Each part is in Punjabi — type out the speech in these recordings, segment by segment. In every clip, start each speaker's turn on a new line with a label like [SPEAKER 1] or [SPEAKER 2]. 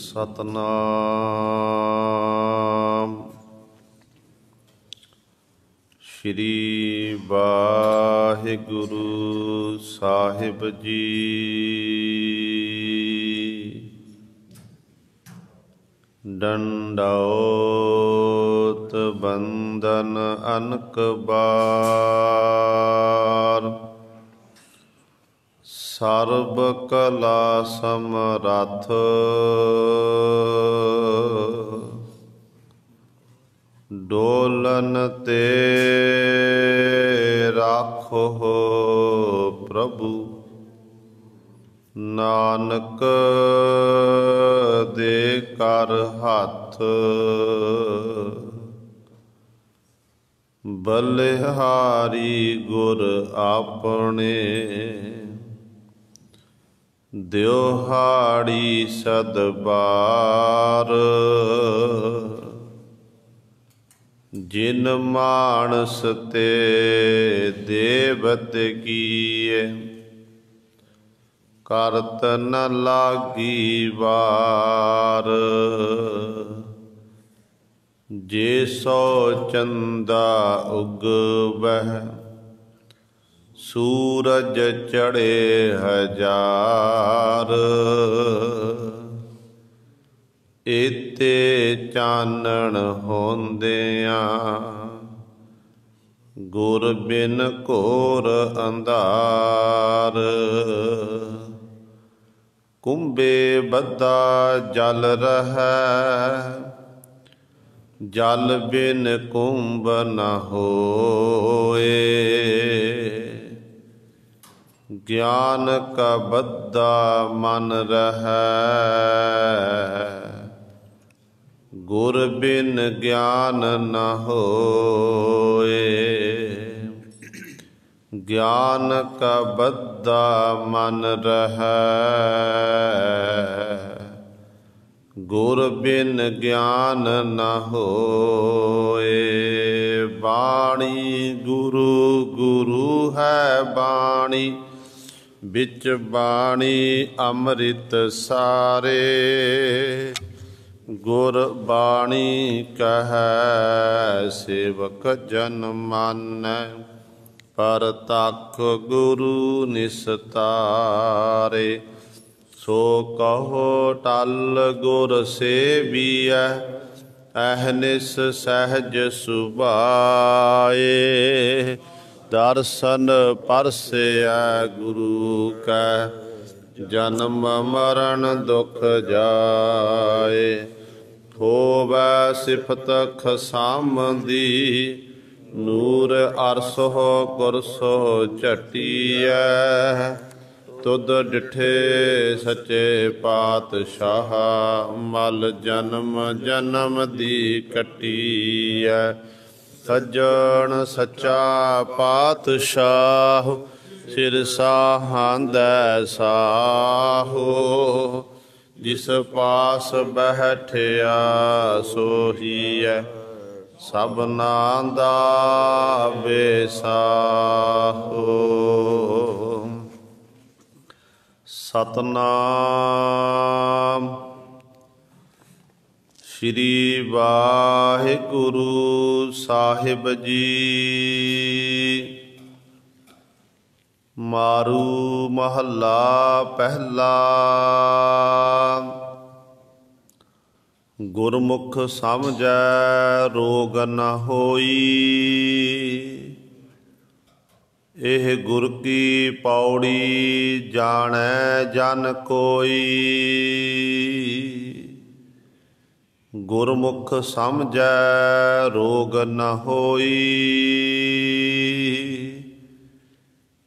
[SPEAKER 1] ਸਤਨਾਮ ਸ਼੍ਰੀ ਵਾਹਿਗੁਰੂ ਸਾਹਿਬ ਜੀ। ਡੰਡਾਉਤ ਬੰਦਨ ਅਨਕ ਬਾਰ, ਸਰਬ ਕਲਾ ਸਮਰੱਥ ਡੋਲਨ ਤੇ ਰਾਖੋ ਪ੍ਰਭੂ, ਨਾਨਕ ਦੇ ਕਰ ਹੱਥ ਬਲਿਹਾਰੀ ਗੁਰ ਆਪਣੇ, ਦਿਓਹਾੜੀ ਸਦਬਾਰ। ਜਿਨ ਮਾਨਸ ਤੇ ਦੇਵਤ ਕੀਏ, ਕਰਤ ਨ ਲਾਗੀ ਵਾਰ। ਜੇ ਸੋ ਚੰਦਾ ਉਗਵਹਿ, ਸੂਰਜ ਚੜ੍ਹੇ ਹਜ਼ਾਰ। ਏਤੇ ਚਾਨਣ ਹੁੰਦਿਆਂ, ਗੁਰ ਬਿਨ ਘੋਰ ਅੰਧਾਰ। ਕੁੰਭੇ ਬੱਧਾ ਜਲ ਰਹੈ, ਜਲ ਬਿਨ ਕੁੰਭ ਨ ਹੋਏ। ਗਿਆਨ ਕਾ ਬੱਧਾ ਮਨ ਰਹੈ, ਗੁਰ ਬਿਨ ਗਿਆਨ ਨ ਹੋਏ। ਗਿਆਨ ਕਾ ਬੱਧਾ ਮਨ ਰਹੈ, ਗੁਰ ਬਿਨ ਗਿਆਨ ਨ ਹੋਏ। ਬਾਣੀ ਗੁਰੂ ਗੁਰੂ ਹੈ ਬਾਣੀ, ਵਿੱਚ ਬਾਣੀ ਅੰਮ੍ਰਿਤ ਸਾਰੇ। ਗੁਰ ਬਾਣੀ ਕਹੈ ਸੇਵਕ ਜਨ ਮਾਨੈ, ਪਰਤਖ ਗੁਰੂ ਨਿਸਤਾਰੇ। ਸੋ ਕਹੋ ਟਲ ਗੁਰ ਸੇਵੀਐ, ਅਹਨਿਸ ਸਹਿਜ ਸੁਭਾਏ। ਦਰਸ਼ਨ ਪਰਸੈ ਗੁਰੂ ਕੈ, ਜਨਮ ਮਰਨ ਦੁਖ ਜਾਏ। ਹੋਵੈ ਸਿਫਤ ਖਸਾਮਦੀ, ਨੂਰ ਅਰਸੋ ਕੁਰਸੋ ਝਟੀਐ। ਤੁਧ ਡਿਠੇ ਸੱਚੇ ਪਾਤਸ਼ਾਹ, ਮਲ ਜਨਮ ਜਨਮ ਦੀ ਕੱਟੀਐ। ਸੱਜਣ ਸੱਚਾ ਪਾਤਸ਼ਾਹ, ਸਿਰ ਸਾਹਾਂਦੈ ਸਾਹੋ। ਜਿਸ ਪਾਸ ਬੈਠਿਆ ਸੋਹੀਐ, ਸਭਨਾ ਦਾ ਬੇਸਾਹੋ। ਸਤਨਾਮ ਸ਼੍ਰੀ ਵਾਹਿਗੁਰੂ ਸਾਹਿਬ ਜੀ। ਮਾਰੂ ਮਹੱਲਾ ਪਹਿਲਾ। ਗੁਰਮੁਖ ਸਮਝੈ ਰੋਗ ਨ ਹੋਈ, ਇਹ ਗੁਰ ਕੀ ਪੌੜੀ ਜਾਣੈ ਜਨ ਕੋਈ। ਗੁਰਮੁਖ ਸਮਝੈ ਰੋਗ ਨ ਹੋਈ,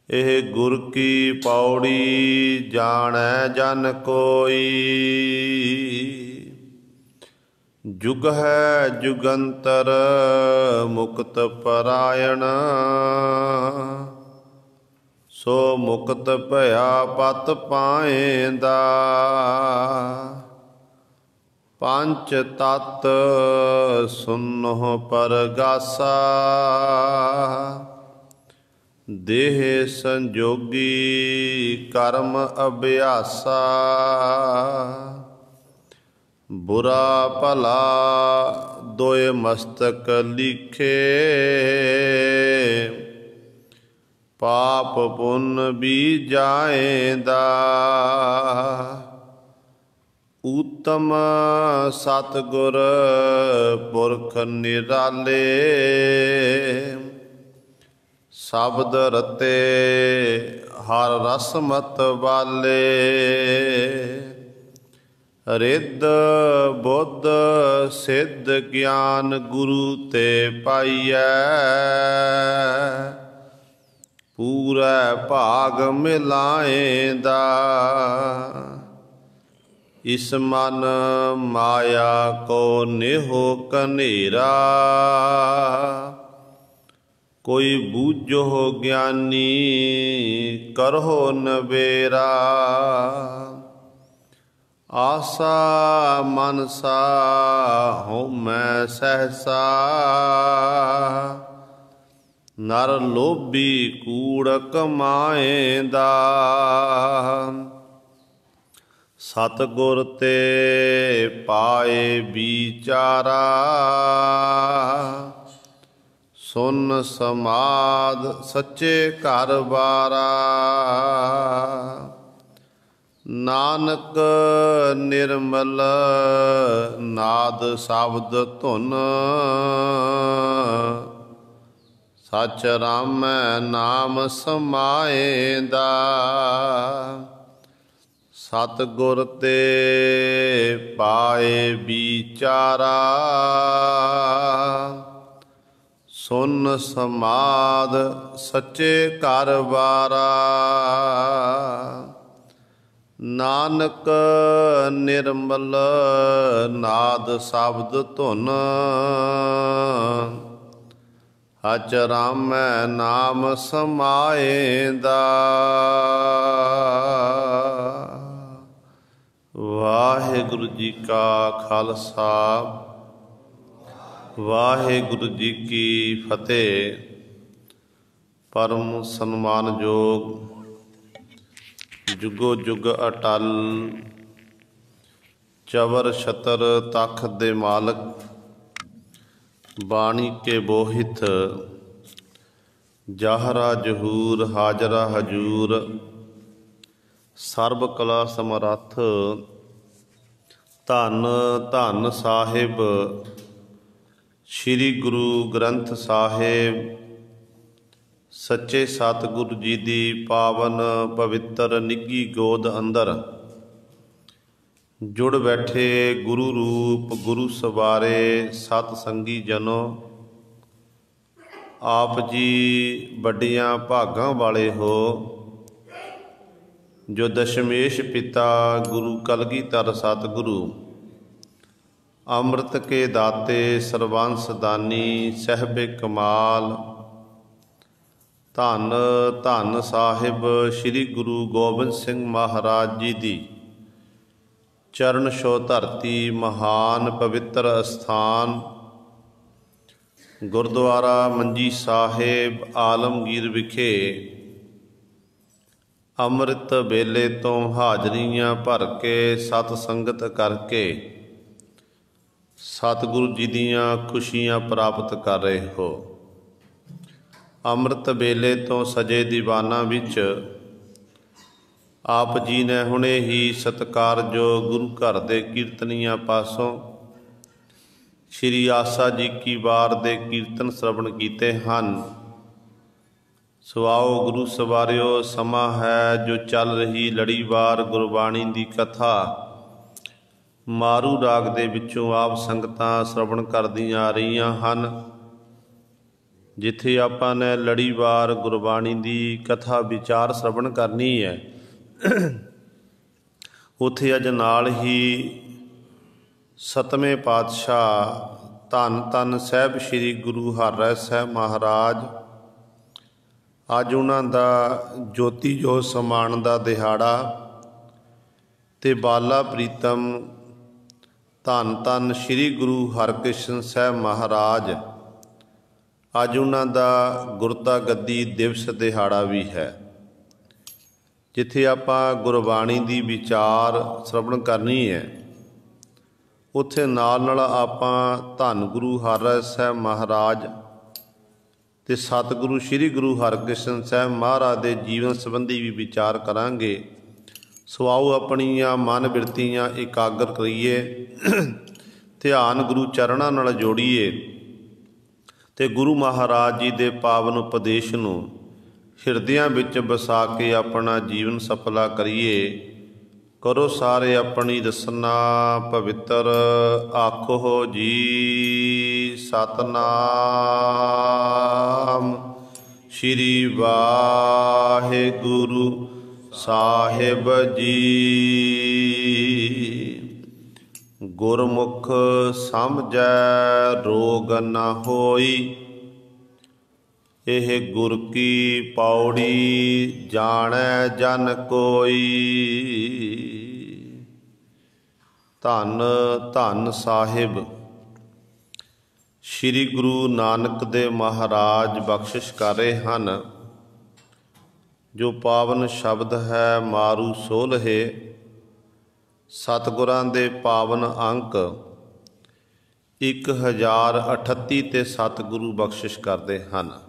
[SPEAKER 1] ਇਹ ਗੁਰ ਕੀ ਪੌੜੀ ਜਾਣੈ ਜਨ ਕੋਈ। ਜੁਗ ਹੈ ਜੁਗੰਤਰ ਮੁਕਤ ਪਰਾਇਣ, ਸੋ ਮੁਕਤ ਭਇਆ ਪਤ ਪਾਏਂਦਾ। ਪੰਚ ਤਤ ਸੁਨਹੁ ਪਰਗਾਸਾ, ਦੇਹ ਸੰਜੋਗੀ ਕਰਮ ਅਭਿਆਸਾ। ਬੁਰਾ ਭਲਾ ਦੋਇ ਮਸਤਕ ਲਿਖੇ। ਪਾਪ ਪੁੰਨ ਬੀਜਾਏਂਦਾ। ਊਤਮ ਸਤਿਗੁਰ ਪੁਰਖ ਨਿਰਾਲੇ। ਸ਼ਬਦ ਰਤੇ ਹਰ ਰਸ ਮਤ ਵਾਲੇ। ਰਿੱਧ ਬੁੱਧ ਸਿੱਧ ਗਿਆਨ ਗੁਰੂ ਤੇ ਪਾਈਐ। ਪੂਰਾ ਭਾਗ ਮਿਲਾਏਂਦਾ। ਇਸ ਮਨ ਮਾਇਆ ਕੋ ਨਿਹੋ ਕਨੇਰਾ। ਕੋਈ ਬੂਝੋ ਗਿਆਨੀ ਕਰਹੁ ਨਬੇਰਾ। ਆਸਾ ਮਨਸਾ ਹਉਮੈ ਸਹਸਾ। ਨਰ ਲੋਭੀ ਕੂੜ ਕਮਾਏਂਦਾ। ਸਤਿਗੁਰ ਤੇ ਪਾਏ ਵਿਚਾਰਾ। ਸੁਨ ਸਮਾਧ ਸੱਚੇ ਘਰ ਬਾਰਾ। ਨਾਨਕ ਨਿਰਮਲ ਨਾਦ ਸ਼ਬਦ ਧੁਨ। ਸਚ ਰਾਮੈ ਨਾਮ ਸਮਾਏਂਦਾ। ਸਤਿਗੁਰ ਤੇ ਪਾਏ ਵਿਚਾਰਾ। ਸੁਨ ਸਮਾਧ ਸੱਚੇ ਘਰ ਬਾਰਾ। ਨਾਨਕ ਨਿਰਮਲ ਨਾਦ ਸ਼ਬਦ ਧੁਨ। ਸਚ ਰਾਮੈ ਨਾਮ ਸਮਾਏਂਦਾ। ਵਾਹਿਗੁਰੂ ਜੀ ਕਾ ਖਾਲਸਾ ਵਾਹਿਗੁਰੂ ਜੀ ਕੀ ਫਤਿਹ। ਪਰਮ ਸਨਮਾਨਯੋਗ ਜੁਗੋ ਜੁਗ ਅਟਲ ਚਵਰ ਛਤਰ ਤਖ਼ਤ ਦੇ ਮਾਲਕ ਬਾਣੀ ਕੇ ਬੋਹਿਤ ਜਾਹਰਾ ਜਹੂਰ ਹਾਜ਼ਰਾ ਹਜੂਰ ਸਰਬ ਕਲਾ ਸਮਰੱਥ ਧੰਨ ਧੰਨ ਸਾਹਿਬ ਸ੍ਰੀ ਗੁਰੂ ਗ੍ਰੰਥ ਸਾਹਿਬ ਸੱਚੇ ਸਤਿਗੁਰੂ ਜੀ ਦੀ ਪਾਵਨ ਪਵਿੱਤਰ ਨਿੱਘੀ ਗੋਦ ਅੰਦਰ ਜੁੜ ਬੈਠੇ ਗੁਰੂ ਰੂਪ ਗੁਰੂ ਸਵਾਰੇ ਸਤ ਸੰਗੀ ਜਨੋ। ਆਪ ਜੀ ਵੱਡੀਆਂ ਭਾਗਾਂ ਵਾਲੇ ਹੋ ਜੋ ਦਸ਼ਮੇਸ਼ ਪਿਤਾ ਗੁਰੂ ਕਲਗੀਧਰ ਸਤਿਗੁਰੂ ਅੰਮ੍ਰਿਤ ਕੇ ਦਾਤੇ ਸਰਬੰਸ ਦਾਨੀ ਸਾਹਿਬੇ ਕਮਾਲ ਧੰਨ ਧੰਨ ਸਾਹਿਬ ਸ੍ਰੀ ਗੁਰੂ ਗੋਬਿੰਦ ਸਿੰਘ ਮਹਾਰਾਜ ਜੀ ਦੀ ਚਰਨ ਛੋਹ ਧਰਤੀ ਮਹਾਨ ਪਵਿੱਤਰ ਅਸਥਾਨ ਗੁਰਦੁਆਰਾ ਮੰਜੀ ਸਾਹਿਬ ਆਲਮਗੀਰ ਵਿਖੇ ਅੰਮ੍ਰਿਤ ਵੇਲੇ ਤੋਂ ਹਾਜ਼ਰੀਆਂ ਭਰ ਕੇ ਸਤ ਸੰਗਤ ਕਰਕੇ ਸਤਿਗੁਰੂ ਜੀ ਦੀਆਂ ਖੁਸ਼ੀਆਂ ਪ੍ਰਾਪਤ ਕਰ ਰਹੇ ਹੋ। ਅੰਮ੍ਰਿਤ ਵੇਲੇ ਤੋਂ ਸਜੇ ਦੀਵਾਨਾਂ ਵਿੱਚ ਆਪ ਜੀ ਨੇ ਹੁਣੇ ਹੀ ਸਤਿਕਾਰਯੋਗ ਗੁਰੂ ਘਰ ਦੇ ਕੀਰਤਨੀਆਂ ਪਾਸੋਂ ਸ਼੍ਰੀ ਆਸਾ ਜੀ ਕੀ ਵਾਰ ਦੇ ਕੀਰਤਨ ਸ਼ਰਵਣ ਕੀਤੇ ਹਨ। ਸੋ ਆਓ ਗੁਰੂ ਸਵਾਰਿਓ, ਸਮਾਂ ਹੈ ਜੋ ਚੱਲ ਰਹੀ ਲੜੀਵਾਰ ਗੁਰਬਾਣੀ ਦੀ ਕਥਾ ਮਾਰੂ ਰਾਗ ਦੇ ਵਿੱਚੋਂ ਆਪ ਸੰਗਤਾਂ ਸ਼ਰਵਣ ਕਰਦੀਆਂ ਆ ਰਹੀਆਂ ਹਨ। ਜਿੱਥੇ ਆਪਾਂ ਨੇ ਲੜੀਵਾਰ ਗੁਰਬਾਣੀ ਦੀ ਕਥਾ ਵਿਚਾਰ ਸ਼ਰਵਣ ਕਰਨੀ ਹੈ, ਉੱਥੇ ਅੱਜ ਨਾਲ ਹੀ ਸਤਵੇਂ ਪਾਤਸ਼ਾਹ ਧੰਨ ਧੰਨ ਸਾਹਿਬ ਸ੍ਰੀ ਗੁਰੂ ਹਰਿਰਾਏ ਸਾਹਿਬ ਮਹਾਰਾਜ, ਅੱਜ ਉਹਨਾਂ ਦਾ ਜੋਤੀ ਜੋਤ ਸਮਾਣ ਦਾ ਦਿਹਾੜਾ ਤੇ ਬਾਲਾ ਪ੍ਰੀਤਮ ਧੰਨ ਧੰਨ ਸ੍ਰੀ ਗੁਰੂ ਹਰਿਕ੍ਰਿਸ਼ਨ ਸਾਹਿਬ ਮਹਾਰਾਜ ਅੱਜ ਉਹਨਾਂ ਦਾ ਗੁਰਤਾ ਗੱਦੀ ਦਿਵਸ ਦਿਹਾੜਾ ਵੀ ਹੈ, ਜਿੱਥੇ ਆਪਾਂ ਗੁਰਬਾਣੀ ਦੀ ਵਿਚਾਰ ਸ਼ਰਵਣ ਕਰਨੀ ਹੈ। ਉੱਥੇ ਨਾਲ ਨਾਲ ਆਪਾਂ ਧੰਨ ਗੁਰੂ ਹਰਿਰਾਏ ਸਾਹਿਬ ਮਹਾਰਾਜ ਅਤੇ ਸਤਿਗੁਰੂ ਸ੍ਰੀ ਗੁਰੂ ਹਰਕ੍ਰਿਸ਼ਨ ਸਾਹਿਬ ਮਹਾਰਾਜ ਦੇ ਜੀਵਨ ਸੰਬੰਧੀ ਵੀ ਵਿਚਾਰ ਕਰਾਂਗੇ। ਸੋ ਆਓ ਆਪਣੀਆਂ ਮਨ ਬਿਰਤੀਆਂ ਇਕਾਗਰ ਕਰੀਏ, ਧਿਆਨ ਗੁਰੂ ਚਰਨਾਂ ਨਾਲ ਜੋੜੀਏ ਅਤੇ ਗੁਰੂ ਮਹਾਰਾਜ ਜੀ ਦੇ ਪਾਵਨ ਉਪਦੇਸ਼ ਨੂੰ ਹਿਰਦਿਆਂ ਵਿੱਚ ਵਸਾ ਕੇ ਆਪਣਾ ਜੀਵਨ ਸਫਲਾ ਕਰੀਏ। ਕਰੋ ਸਾਰੇ ਆਪਣੀ ਰਸਨਾ ਪਵਿੱਤਰ, ਆਖੋ ਜੀ ਸਤਨਾਮ ਸ੍ਰੀ ਵਾਹਿਗੁਰੂ ਸਾਹਿਬ ਜੀ। ਗੁਰਮੁਖ ਸਮਝੈ ਰੋਗ ਨ ਹੋਈ, ਇਹ ਗੁਰ ਕੀ ਪੌੜੀ ਜਾਣੈ ਜਨ ਕੋਈ। ਧੰਨ ਧੰਨ ਸਾਹਿਬ ਸ੍ਰੀ ਗੁਰੂ ਨਾਨਕ ਦੇਵ ਮਹਾਰਾਜ ਬਖਸ਼ਿਸ਼ ਕਰ ਰਹੇ ਹਨ। ਜੋ ਪਾਵਨ ਸ਼ਬਦ ਹੈ ਮਾਰੂ ਸੋਲਹੇ, ਸਤਿਗੁਰਾਂ ਦੇ ਪਾਵਨ ਅੰਕ 1038 ਤੇ ਸਤਿਗੁਰੂ ਬਖਸ਼ਿਸ਼ ਕਰਦੇ ਹਨ।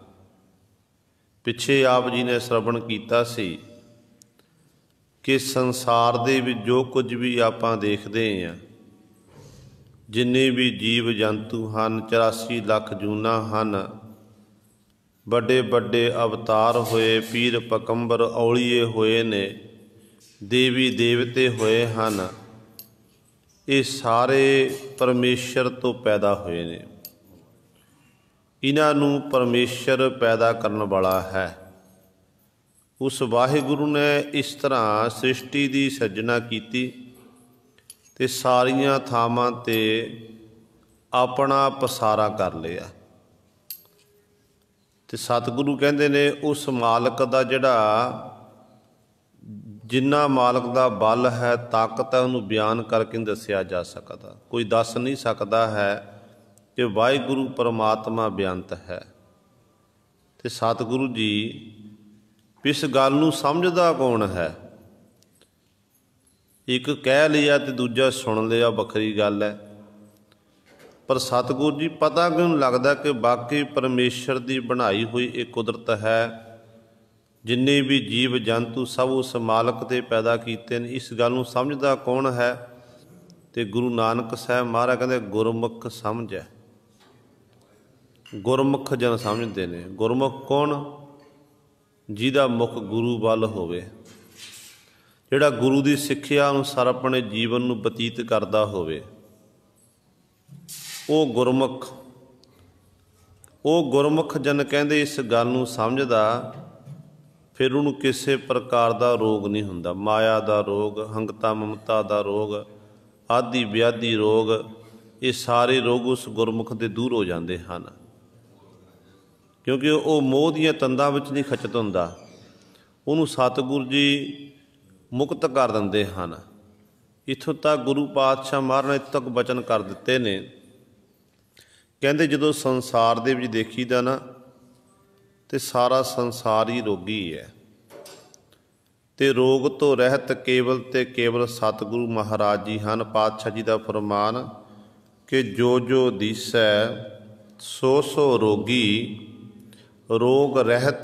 [SPEAKER 1] ਪਿੱਛੇ ਆਪ ਜੀ ਨੇ ਸ਼ਰਵਣ ਕੀਤਾ ਸੀ ਕਿ ਸੰਸਾਰ ਦੇ ਵਿੱਚ ਜੋ ਕੁਝ ਵੀ ਆਪਾਂ ਦੇਖਦੇ ਹਾਂ, ਜਿੰਨੇ ਵੀ ਜੀਵ ਜੰਤੂ ਹਨ, 84 ਲੱਖ ਜੂਨਾਂ ਹਨ, ਵੱਡੇ ਵੱਡੇ ਅਵਤਾਰ ਹੋਏ, ਪੀਰ ਪਕੰਬਰ ਔਲੀਏ ਹੋਏ ਨੇ, ਦੇਵੀ ਦੇਵਤੇ ਹੋਏ ਹਨ, ਇਹ ਸਾਰੇ ਪਰਮੇਸ਼ਰ ਤੋਂ ਪੈਦਾ ਹੋਏ ਨੇ। ਇਹਨਾਂ ਨੂੰ ਪਰਮੇਸ਼ਰ ਪੈਦਾ ਕਰਨ ਵਾਲਾ ਹੈ। ਉਸ ਵਾਹਿਗੁਰੂ ਨੇ ਇਸ ਤਰ੍ਹਾਂ ਸ੍ਰਿਸ਼ਟੀ ਦੀ ਸਿਰਜਣਾ ਕੀਤੀ ਅਤੇ ਸਾਰੀਆਂ ਥਾਵਾਂ 'ਤੇ ਆਪਣਾ ਪਸਾਰਾ ਕਰ ਲਿਆ। ਅਤੇ ਸਤਿਗੁਰੂ ਕਹਿੰਦੇ ਨੇ ਉਸ ਮਾਲਕ ਦਾ ਜਿਹੜਾ ਜਿੰਨਾ ਮਾਲਕ ਦਾ ਬਲ ਹੈ, ਤਾਕਤ ਹੈ, ਉਹਨੂੰ ਬਿਆਨ ਕਰਕੇ ਨਹੀਂ ਦੱਸਿਆ ਜਾ ਸਕਦਾ। ਕੋਈ ਦੱਸ ਨਹੀਂ ਸਕਦਾ ਹੈ ਕਿ ਵਾਹਿਗੁਰੂ ਪਰਮਾਤਮਾ ਬੇਅੰਤ ਹੈ। ਅਤੇ ਸਤਿਗੁਰੂ ਜੀ ਇਸ ਗੱਲ ਨੂੰ ਸਮਝਦਾ ਕੌਣ ਹੈ? ਇੱਕ ਕਹਿ ਲਿਆ ਅਤੇ ਦੂਜਾ ਸੁਣ ਲਿਆ, ਵੱਖਰੀ ਗੱਲ ਹੈ। ਪਰ ਸਤਿਗੁਰੂ ਜੀ ਪਤਾ ਕਿਉਂ ਲੱਗਦਾ ਕਿ ਬਾਕੀ ਪਰਮੇਸ਼ਰ ਦੀ ਬਣਾਈ ਹੋਈ ਇਹ ਕੁਦਰਤ ਹੈ। ਜਿੰਨੇ ਵੀ ਜੀਵ ਜੰਤੂ ਸਭ ਉਸ ਮਾਲਕ ਦੇ ਪੈਦਾ ਕੀਤੇ ਨੇ। ਇਸ ਗੱਲ ਨੂੰ ਸਮਝਦਾ ਕੌਣ ਹੈ? ਅਤੇ ਗੁਰੂ ਨਾਨਕ ਸਾਹਿਬ ਮਹਾਰਾਜ ਕਹਿੰਦੇ ਗੁਰਮੁਖ ਸਮਝੈ। ਗੁਰਮੁਖ ਜਨ ਸਮਝਦੇ ਨੇ। ਗੁਰਮੁਖ ਕੌਣ? ਜਿਹਦਾ ਮੁਖ ਗੁਰੂ ਵੱਲ ਹੋਵੇ, ਜਿਹੜਾ ਗੁਰੂ ਦੀ ਸਿੱਖਿਆ ਅਨੁਸਾਰ ਆਪਣੇ ਜੀਵਨ ਨੂੰ ਬਤੀਤ ਕਰਦਾ ਹੋਵੇ, ਉਹ ਗੁਰਮੁਖ। ਉਹ ਗੁਰਮੁਖ ਜਨ ਕਹਿੰਦੇ ਇਸ ਗੱਲ ਨੂੰ ਸਮਝਦਾ, ਫਿਰ ਉਹਨੂੰ ਕਿਸੇ ਪ੍ਰਕਾਰ ਦਾ ਰੋਗ ਨਹੀਂ ਹੁੰਦਾ। ਮਾਇਆ ਦਾ ਰੋਗ, ਹੰਗਤਾ ਮਮਤਾ ਦਾ ਰੋਗ, ਆਦਿ ਵਿਆਧੀ ਰੋਗ, ਇਹ ਸਾਰੇ ਰੋਗ ਉਸ ਗੁਰਮੁਖ ਦੇ ਦੂਰ ਹੋ ਜਾਂਦੇ ਹਨ। ਕਿਉਂਕਿ ਉਹ ਮੋਹ ਦੀਆਂ ਤੰਦਾਂ ਵਿੱਚ ਨਹੀਂ ਖਚਤ ਹੁੰਦਾ। ਉਹਨੂੰ ਸਤਿਗੁਰੂ ਜੀ ਮੁਕਤ ਕਰ ਦਿੰਦੇ ਹਨ। ਇੱਥੋਂ ਤੱਕ ਗੁਰੂ ਪਾਤਸ਼ਾਹ ਮਹਾਰਾਜ ਨੇ ਇੱਥੋਂ ਤੱਕ ਬਚਨ ਕਰ ਦਿੱਤੇ ਨੇ। ਕਹਿੰਦੇ ਜਦੋਂ ਸੰਸਾਰ ਦੇ ਵਿੱਚ ਦੇਖੀਦਾ ਨਾ, ਅਤੇ ਸਾਰਾ ਸੰਸਾਰ ਹੀ ਰੋਗੀ ਹੈ, ਅਤੇ ਰੋਗ ਤੋਂ ਰਹਿਤ ਕੇਵਲ ਅਤੇ ਕੇਵਲ ਸਤਿਗੁਰੂ ਮਹਾਰਾਜ ਜੀ ਹਨ। ਪਾਤਸ਼ਾਹ ਜੀ ਦਾ ਫਰਮਾਨ ਕਿ ਜੋ ਜੋ ਦੀਸੈ ਸੋ ਸੋ ਰੋਗੀ, ਰੋਗ ਰਹਿਤ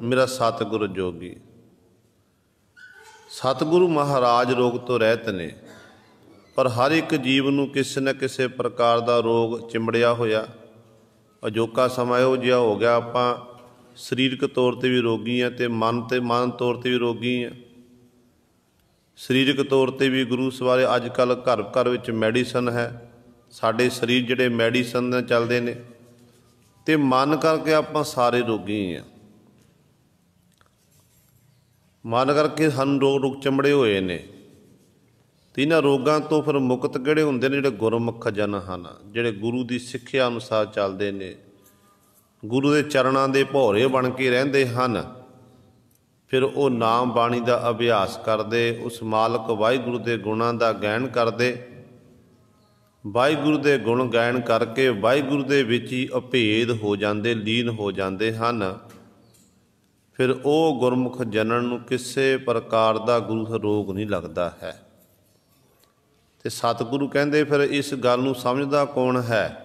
[SPEAKER 1] ਮੇਰਾ ਸਤਿਗੁਰ ਜੋਗੀ। ਸਤਿਗੁਰੂ ਮਹਾਰਾਜ ਰੋਗ ਤੋਂ ਰਹਿਤ ਨੇ, ਪਰ ਹਰ ਇੱਕ ਜੀਵ ਨੂੰ ਕਿਸੇ ਨਾ ਕਿਸੇ ਪ੍ਰਕਾਰ ਦਾ ਰੋਗ ਚਿੰਬੜਿਆ ਹੋਇਆ। ਅਜੋਕਾ ਸਮਾਂ ਇਹੋ ਜਿਹਾ ਹੋ ਗਿਆ, ਆਪਾਂ ਸਰੀਰਕ ਤੌਰ 'ਤੇ ਵੀ ਰੋਗੀ ਹਾਂ ਅਤੇ ਮਨ ਤੌਰ 'ਤੇ ਵੀ ਰੋਗੀ ਹਾਂ। ਸਰੀਰਕ ਤੌਰ 'ਤੇ ਵੀ ਗੁਰੂ ਸਵਾਰੇ ਅੱਜ ਕੱਲ੍ਹ ਘਰ ਘਰ ਵਿੱਚ ਮੈਡੀਸਨ ਹੈ। ਸਾਡੇ ਸਰੀਰ ਜਿਹੜੇ ਮੈਡੀਸਨ ਨਾਲ ਚੱਲਦੇ ਨੇ, ਅਤੇ ਮਨ ਕਰਕੇ ਆਪਾਂ ਸਾਰੇ ਰੋਗੀ ਹਾਂ। ਮਨ ਕਰਕੇ ਸਾਨੂੰ ਰੋਗ ਚੰਬੜੇ ਹੋਏ ਨੇ। ਅਤੇ ਇਹਨਾਂ ਰੋਗਾਂ ਤੋਂ ਫਿਰ ਮੁਕਤ ਕਿਹੜੇ ਹੁੰਦੇ ਨੇ? ਜਿਹੜੇ ਗੁਰਮੁਖ ਜਨ ਹਨ, ਜਿਹੜੇ ਗੁਰੂ ਦੀ ਸਿੱਖਿਆ ਅਨੁਸਾਰ ਚੱਲਦੇ ਨੇ, ਗੁਰੂ ਦੇ ਚਰਨਾਂ ਦੇ ਭੌਰੇ ਬਣ ਕੇ ਰਹਿੰਦੇ ਹਨ। ਫਿਰ ਉਹ ਨਾਮ ਬਾਣੀ ਦਾ ਅਭਿਆਸ ਕਰਦੇ, ਉਸ ਮਾਲਕ ਵਾਹਿਗੁਰੂ ਦੇ ਗੁਣਾਂ ਦਾ ਗਾਇਨ ਕਰਦੇ, ਵਾਹਿਗੁਰੂ ਦੇ ਗੁਣ ਗਾਇਨ ਕਰਕੇ ਵਾਹਿਗੁਰੂ ਦੇ ਵਿੱਚ ਹੀ ਅਭੇਦ ਹੋ ਜਾਂਦੇ, ਲੀਨ ਹੋ ਜਾਂਦੇ ਹਨ। ਫਿਰ ਉਹ ਗੁਰਮੁਖ ਜਨਨ ਨੂੰ ਕਿਸੇ ਪ੍ਰਕਾਰ ਦਾ ਗੁਰੂ ਰੋਗ ਨਹੀਂ ਲੱਗਦਾ ਹੈ। ਤੇ ਸਤਿਗੁਰੂ ਕਹਿੰਦੇ ਫਿਰ ਇਸ ਗੱਲ ਨੂੰ ਸਮਝਦਾ ਕੌਣ ਹੈ?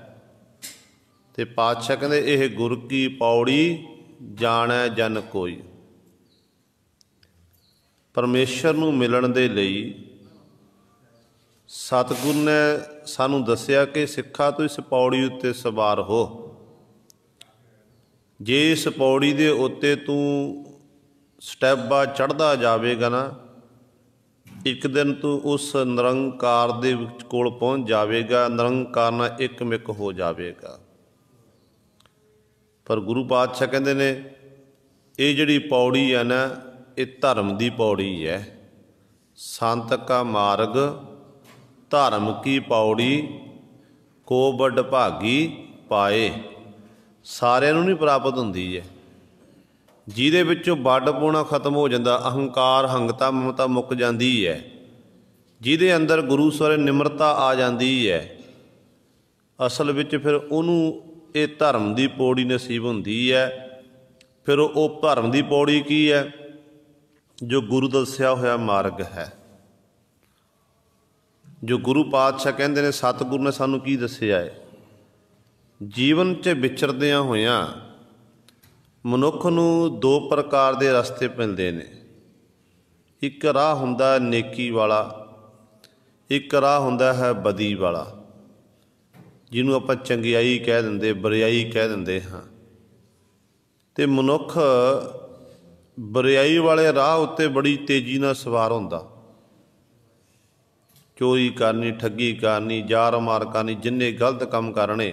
[SPEAKER 1] ਤੇ ਪਾਤਸ਼ਾਹ ਕਹਿੰਦੇ ਇਹ ਗੁਰ ਕੀ ਪੌੜੀ ਜਾਣੈ ਜਨ ਕੋਈ। ਪਰਮੇਸ਼ਰ ਨੂੰ ਮਿਲਣ ਦੇ ਲਈ ਸਤਿਗੁਰੂ ਨੇ ਸਾਨੂੰ ਦੱਸਿਆ ਕਿ ਸਿੱਖਾ ਤੂੰ ਇਸ ਪੌੜੀ ਉੱਤੇ ਸਵਾਰ ਹੋ। ਜੇ ਇਸ ਪੌੜੀ ਦੇ ਉੱਤੇ ਤੂੰ ਸਟੈਪ ਬਾਅਦ ਚੜ੍ਹਦਾ ਜਾਵੇਗਾ ਨਾ, ਇੱਕ ਦਿਨ ਤੂੰ ਉਸ ਨਿਰੰਕਾਰ ਦੇ ਕੋਲ ਪਹੁੰਚ ਜਾਵੇਗਾ, ਨਿਰੰਕਾਰ ਨਾਲ ਇੱਕਮਿਕ ਹੋ ਜਾਵੇਗਾ। ਪਰ ਗੁਰੂ ਪਾਤਸ਼ਾਹ ਕਹਿੰਦੇ ਨੇ ਇਹ ਜਿਹੜੀ ਪੌੜੀ ਹੈ ਨਾ, ਇਹ ਧਰਮ ਦੀ ਪੌੜੀ ਹੈ। ਸੰਤ ਕਾ ਮਾਰਗ ਧਰਮ ਕੀ ਪੌੜੀ, ਕੋ ਵੱਡ ਭਾਗੀ ਪਾਏ। ਸਾਰਿਆਂ ਨੂੰ ਨਹੀਂ ਪ੍ਰਾਪਤ ਹੁੰਦੀ ਹੈ। ਜਿਹਦੇ ਵਿੱਚੋਂ ਵੱਡ ਪੂਣਾ ਖਤਮ ਹੋ ਜਾਂਦਾ, ਅਹੰਕਾਰ ਹੰਗਤਾ ਮਮਤਾ ਮੁੱਕ ਜਾਂਦੀ ਹੈ, ਜਿਹਦੇ ਅੰਦਰ ਗੁਰੂ ਸਵਰੇ ਨਿਮਰਤਾ ਆ ਜਾਂਦੀ ਹੈ, ਅਸਲ ਵਿੱਚ ਫਿਰ ਉਹਨੂੰ ਇਹ ਧਰਮ ਦੀ ਪੌੜੀ ਨਸੀਬ ਹੁੰਦੀ ਹੈ। ਫਿਰ ਉਹ ਧਰਮ ਦੀ ਪੌੜੀ ਕੀ ਹੈ? ਜੋ ਗੁਰੂ ਦੱਸਿਆ ਹੋਇਆ ਮਾਰਗ ਹੈ। ਜੋ ਗੁਰੂ ਪਾਤਸ਼ਾਹ ਕਹਿੰਦੇ ਨੇ, ਸਤਿਗੁਰੂ ਨੇ ਸਾਨੂੰ ਕੀ ਦੱਸਿਆ ਹੈ? ਜੀਵਨ 'ਚ ਵਿਚਰਦਿਆਂ ਹੋਇਆਂ ਮਨੁੱਖ ਨੂੰ ਦੋ ਪ੍ਰਕਾਰ ਦੇ ਰਸਤੇ ਪੈਂਦੇ ਨੇ। ਇੱਕ ਰਾਹ ਹੁੰਦਾ ਨੇਕੀ ਵਾਲਾ, ਇੱਕ ਰਾਹ ਹੁੰਦਾ ਹੈ ਬਦੀ ਵਾਲਾ, ਜਿਹਨੂੰ ਆਪਾਂ ਚੰਗਿਆਈ ਕਹਿ ਦਿੰਦੇ, ਬਰਿਆਈ ਕਹਿ ਦਿੰਦੇ ਹਾਂ। ਤੇ ਮਨੁੱਖ ਬਰਿਆਈ ਵਾਲੇ ਰਾਹ ਉੱਤੇ ਬੜੀ ਤੇਜ਼ੀ ਨਾਲ ਸਵਾਰ ਹੁੰਦਾ। ਚੋਰੀ ਕਰਨੀ, ਠੱਗੀ ਕਰਨੀ, ਜ਼ਾਰ ਮਾਰ ਕਰਨੀ, ਜਿੰਨੇ ਗਲਤ ਕੰਮ ਕਰਨੇ,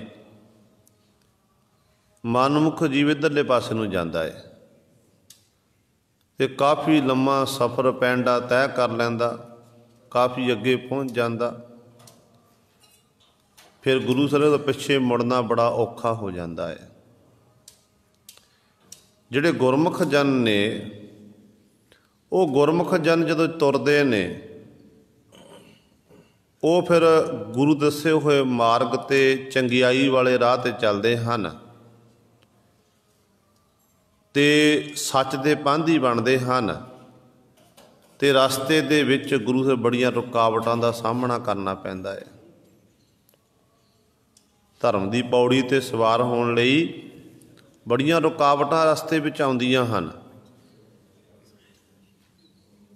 [SPEAKER 1] ਮਨਮੁਖ ਜੀਵ ਇੱਧਰਲੇ ਪਾਸੇ ਨੂੰ ਜਾਂਦਾ ਹੈ ਤੇ ਕਾਫੀ ਲੰਮਾ ਸਫ਼ਰ ਪੈਂਡਾ ਤੈਅ ਕਰ ਲੈਂਦਾ, ਕਾਫੀ ਅੱਗੇ ਪਹੁੰਚ ਜਾਂਦਾ। ਫਿਰ ਗੁਰੂ ਸਾਹਿਬ ਦਾ ਪਿੱਛੇ ਮੁੜਨਾ ਬੜਾ ਔਖਾ ਹੋ ਜਾਂਦਾ ਹੈ। ਜਿਹੜੇ ਗੁਰਮੁਖ ਜਨ ਨੇ, ਉਹ ਗੁਰਮੁਖ ਜਨ ਜਦੋਂ ਤੁਰਦੇ ਨੇ, ਉਹ ਫਿਰ ਗੁਰੂ ਦੱਸੇ ਹੋਏ ਮਾਰਗ ਤੇ ਚੰਗਿਆਈ ਵਾਲੇ ਰਾਹ ਤੇ ਚੱਲਦੇ ਹਨ ਤੇ ਸੱਚ ਦੇ ਪਾਂਧੀ ਬਣਦੇ ਹਨ। ਤੇ ਰਸਤੇ ਦੇ ਵਿੱਚ ਗੁਰੂ ਸਾਹਿਬ ਬੜੀਆਂ ਰੁਕਾਵਟਾਂ ਦਾ ਸਾਹਮਣਾ ਕਰਨਾ ਪੈਂਦਾ ਹੈ। ਧਰਮ ਦੀ ਪੌੜੀ ਤੇ ਸਵਾਰ ਹੋਣ ਲਈ ਬੜੀਆਂ ਰੁਕਾਵਟਾਂ ਰਸਤੇ ਵਿੱਚ ਆਉਂਦੀਆਂ ਹਨ।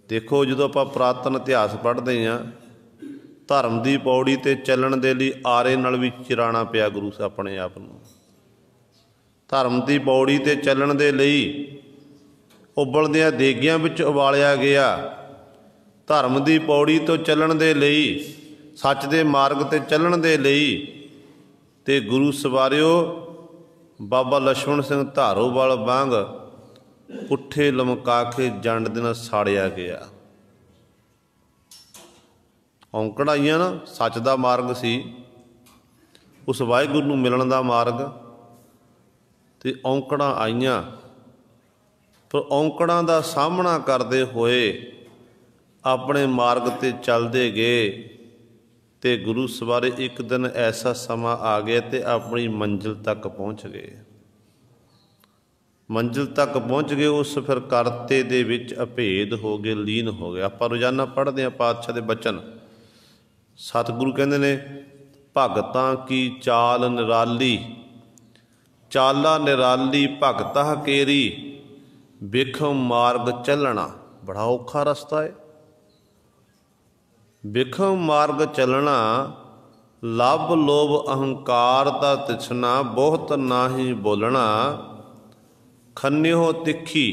[SPEAKER 1] ਦੇਖੋ, ਜਦੋਂ ਆਪਾਂ ਪੁਰਾਤਨ ਇਤਿਹਾਸ ਪੜ੍ਹਦੇ ਹਾਂ, ਧਰਮ ਦੀ ਪੌੜੀ ਤੇ ਚੱਲਣ ਦੇ ਲਈ ਆਰੇ ਨਾਲ ਵੀ ਚਿਰਾਣਾ ਪਿਆ ਗੁਰੂ ਸਾਹਿਬ ਆਪਣੇ ਆਪ ਨੂੰ। ਧਰਮ ਦੀ ਪੌੜੀ ਤੇ ਚੱਲਣ ਦੇ ਲਈ ਉਬਲਦਿਆਂ ਦੇਗਿਆਂ ਵਿੱਚ ਉਬਾਲਿਆ ਗਿਆ। ਧਰਮ ਦੀ ਪੌੜੀ ਤੋਂ ਚੱਲਣ ਦੇ ਲਈ, ਸੱਚ ਦੇ ਮਾਰਗ ਤੇ ਚੱਲਣ ਦੇ ਲਈ ਤੇ ਗੁਰੂ ਸਵਾਰਿਓ ਬਾਬਾ ਲਛਮਣ ਸਿੰਘ ਧਾਰੋਵਾਲ ਵਾਂਗ ਪੁੱਠੇ ਲਮਕਾ ਕੇ ਜੰਡ ਦੇ ਨਾਲ ਸਾੜਿਆ ਗਿਆ। ਔਂਕੜ ਆਈਆਂ ਨਾ, ਸੱਚ ਦਾ ਮਾਰਗ ਸੀ, ਉਸ ਵਾਹਿਗੁਰੂ ਨੂੰ ਮਿਲਣ ਦਾ ਮਾਰਗ, ਤੇ ਔਂਕੜਾਂ ਆਈਆਂ। ਪਰ ਔਂਕੜਾਂ ਦਾ ਸਾਹਮਣਾ ਕਰਦੇ ਹੋਏ ਆਪਣੇ ਮਾਰਗ ਤੇ ਚੱਲਦੇ ਗਏ ਤੇ ਗੁਰੂ ਸਵਾਰੇ ਇੱਕ ਦਿਨ ਐਸਾ ਸਮਾਂ ਆ ਗਿਆ ਤੇ ਆਪਣੀ ਮੰਜ਼ਿਲ ਤੱਕ ਪਹੁੰਚ ਗਏ। ਮੰਜ਼ਿਲ ਤੱਕ ਪਹੁੰਚ ਗਏ, ਉਸ ਫਿਰ ਕਰਤੇ ਦੇ ਵਿੱਚ ਅਭੇਦ ਹੋ ਗਏ, ਲੀਨ ਹੋ ਗਏ। ਆਪਾਂ ਰੋਜ਼ਾਨਾ ਪੜ੍ਹਦੇ ਹਾਂ ਪਾਤਸ਼ਾਹ ਦੇ ਬਚਨ। ਸਤਿਗੁਰੂ ਕਹਿੰਦੇ ਨੇ, ਭਗਤਾਂ ਕੀ ਚਾਲ ਨਿਰਾਲੀ, ਚਾਲਾ ਨਿਰਾਲੀ ਭਗਤਾ ਕੇਰੀ, ਬਿਖਮ ਮਾਰਗ ਚੱਲਣਾ। ਬੜਾ ਔਖਾ ਰਸਤਾ ਹੈ। ਬਿਖਮ ਮਾਰਗ ਚੱਲਣਾ, ਲੱਭ ਲੋਭ ਅਹੰਕਾਰ ਦਾ ਤਿਛਨਾ, ਬਹੁਤ ਨਾਹੀ ਬੋਲਣਾ, ਖੰਨਿਓ ਤਿੱਖੀ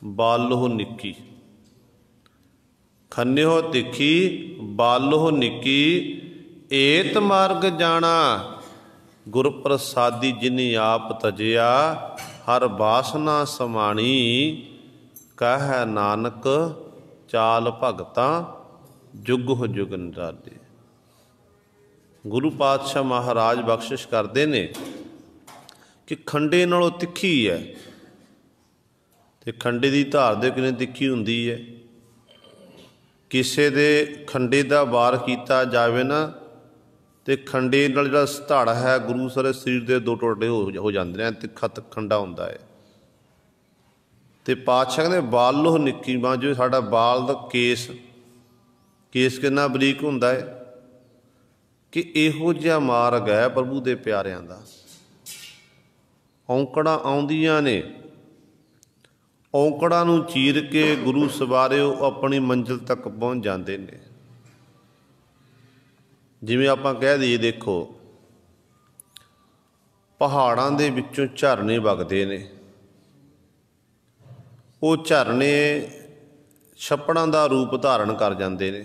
[SPEAKER 1] ਬਾਲੋ ਨਿੱਕੀ। ਖੰਨਿਓ ਤਿੱਖੀ ਬਾਲੋ ਨਿੱਕੀ, ਏਤ ਮਾਰਗ ਜਾਣਾ, ਗੁਰ ਪ੍ਰਸਾਦੀ ਜਿਨੀ ਆਪ ਤਜਿਆ, ਹਰ ਬਾਸਨਾ ਸਮਾਣੀ, ਕਹਿ ਨਾਨਕ ਚਾਲ ਭਗਤਾਂ ਜੁਗ ਜੁਗ ਨਿਰਾਲੇ। ਗੁਰੂ ਪਾਤਸ਼ਾਹ ਮਹਾਰਾਜ ਬਖਸ਼ਿਸ਼ ਕਰਦੇ ਨੇ ਕਿ ਖੰਡੇ ਨਾਲੋਂ ਤਿੱਖੀ ਹੈ। ਤੇ ਖੰਡੇ ਦੀ ਧਾਰ ਦੇ ਕਿੰਨੀ ਤਿੱਖੀ ਹੁੰਦੀ ਹੈ। ਕਿਸੇ ਦੇ ਖੰਡੇ ਦਾ ਵਾਰ ਕੀਤਾ ਜਾਵੇ ਨਾ ਤੇ ਖੰਡੇ ਨਾਲ ਜਿਹੜਾ ਧੜ ਹੈ ਗੁਰੂ ਸਾਰੇ ਸਰੀਰ ਦੇ ਦੋ ਟੁਕੜੇ ਹੋ ਜਾਂਦੇ ਨੇ, ਤਿੱਖਾ ਖੰਡਾ ਹੁੰਦਾ ਹੈ। ਤੇ ਪਾਤਸ਼ਾਹ ਕਹਿੰਦੇ ਬਾਲ ਲੋਹ ਨਿੱਕੀ ਬਾਂਹ, ਜਿਵੇਂ ਸਾਡਾ ਬਾਲ ਦਾ ਕੇਸ ਕਿੰਨਾ ਬਰੀਕ ਹੁੰਦਾ ਹੈ, ਕਿ ਇਹੋ ਜਿਹਾ ਮਾਰਗ ਹੈ ਪ੍ਰਭੂ ਦੇ ਪਿਆਰਿਆਂ ਦਾ। ਔਂਕੜਾਂ ਆਉਂਦੀਆਂ ਨੇ, ਔਂਕੜਾਂ ਨੂੰ ਚੀਰ ਕੇ ਗੁਰੂ ਸਵਾਰਿਓ ਆਪਣੀ ਮੰਜ਼ਿਲ ਤੱਕ ਪਹੁੰਚ ਜਾਂਦੇ ਨੇ। ਜਿਵੇਂ ਆਪਾਂ ਕਹਿ ਦਈਏ, ਦੇਖੋ ਪਹਾੜਾਂ ਦੇ ਵਿੱਚੋਂ ਝਰਨੇ ਵਗਦੇ ਨੇ, ਉਹ ਝਰਨੇ ਛੱਪੜਾਂ ਦਾ ਰੂਪ ਧਾਰਨ ਕਰ ਜਾਂਦੇ ਨੇ।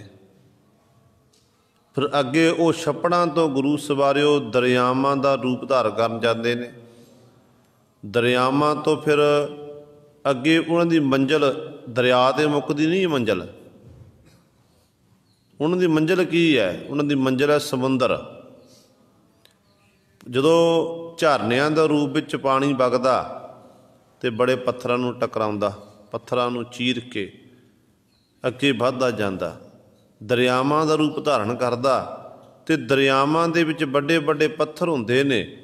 [SPEAKER 1] ਫਿਰ ਅੱਗੇ ਉਹ ਛੱਪੜਾਂ ਤੋਂ ਗੁਰੂ ਸਵਾਰਿਓ ਦਰਿਆਵਾਂ ਦਾ ਰੂਪ ਧਾਰਨ ਕਰ ਜਾਂਦੇ ਨੇ। ਦਰਿਆਵਾਂ ਤੋਂ ਫਿਰ ਅੱਗੇ ਉਹਨਾਂ ਦੀ ਮੰਜ਼ਿਲ, ਦਰਿਆ 'ਤੇ ਮੁੱਕਦੀ ਨਹੀਂ ਮੰਜ਼ਿਲ, ਉਹਨਾਂ ਦੀ ਮੰਜ਼ਿਲ ਕੀ ਹੈ? ਉਹਨਾਂ ਦੀ ਮੰਜ਼ਿਲ ਹੈ ਸਮੁੰਦਰ। ਜਦੋਂ ਝਰਨਿਆਂ ਦਾ ਰੂਪ ਵਿੱਚ ਪਾਣੀ ਵਗਦਾ ਅਤੇ ਬੜੇ ਪੱਥਰਾਂ ਨੂੰ ਟਕਰਾਉਂਦਾ, ਪੱਥਰਾਂ ਨੂੰ ਚੀਰ ਕੇ ਅੱਗੇ ਵੱਧਦਾ ਜਾਂਦਾ, ਦਰਿਆਵਾਂ ਦਾ ਰੂਪ ਧਾਰਨ ਕਰਦਾ, ਅਤੇ ਦਰਿਆਵਾਂ ਦੇ ਵਿੱਚ ਵੱਡੇ ਵੱਡੇ ਪੱਥਰ ਹੁੰਦੇ ਨੇ,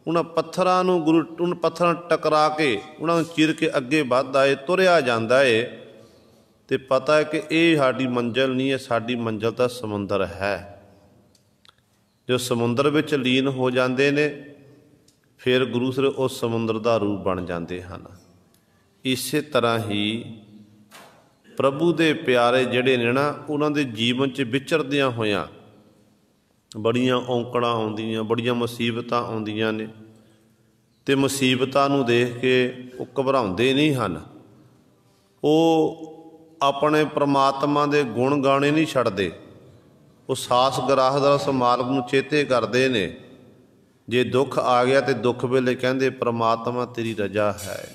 [SPEAKER 1] ਉਹਨਾਂ ਪੱਥਰਾਂ ਨੂੰ ਉਹਨਾਂ ਪੱਥਰਾਂ ਨੂੰ ਟਕਰਾ ਕੇ ਉਹਨਾਂ ਨੂੰ ਚੀਰ ਕੇ ਅੱਗੇ ਵੱਧਦਾ ਏ, ਤੁਰਿਆ ਜਾਂਦਾ ਏ। ਅਤੇ ਪਤਾ ਹੈ ਕਿ ਇਹ ਸਾਡੀ ਮੰਜ਼ਿਲ ਨਹੀਂ ਹੈ, ਸਾਡੀ ਮੰਜ਼ਿਲ ਤਾਂ ਸਮੁੰਦਰ ਹੈ। ਜੋ ਸਮੁੰਦਰ ਵਿੱਚ ਲੀਨ ਹੋ ਜਾਂਦੇ ਨੇ, ਫਿਰ ਗੁਰੂ ਸਰ ਉਸ ਸਮੁੰਦਰ ਦਾ ਰੂਪ ਬਣ ਜਾਂਦੇ ਹਨ। ਇਸੇ ਤਰ੍ਹਾਂ ਹੀ ਪ੍ਰਭੂ ਦੇ ਪਿਆਰੇ ਜਿਹੜੇ ਨੇ ਨਾ, ਉਹਨਾਂ ਦੇ ਜੀਵਨ 'ਚ ਵਿਚਰਦਿਆਂ ਹੋਇਆਂ ਬੜੀਆਂ ਔਂਕੜਾਂ ਆਉਂਦੀਆਂ, ਬੜੀਆਂ ਮੁਸੀਬਤਾਂ ਆਉਂਦੀਆਂ ਨੇ, ਅਤੇ ਮੁਸੀਬਤਾਂ ਨੂੰ ਦੇਖ ਕੇ ਉਹ ਘਬਰਾਉਂਦੇ ਨਹੀਂ ਹਨ। ਉਹ ਆਪਣੇ ਪ੍ਰਮਾਤਮਾ ਦੇ ਗੁਣ ਗਾਣੇ ਨਹੀਂ ਛੱਡਦੇ, ਉਹ ਸਾਸ ਗਰਾਹ ਦਾ ਉਸ ਮਾਲਕ ਨੂੰ ਚੇਤੇ ਕਰਦੇ ਨੇ। ਜੇ ਦੁੱਖ ਆ ਗਿਆ ਤਾਂ ਦੁੱਖ ਵੇਲੇ ਕਹਿੰਦੇ ਪ੍ਰਮਾਤਮਾ ਤੇਰੀ ਰਜਾ ਹੈ।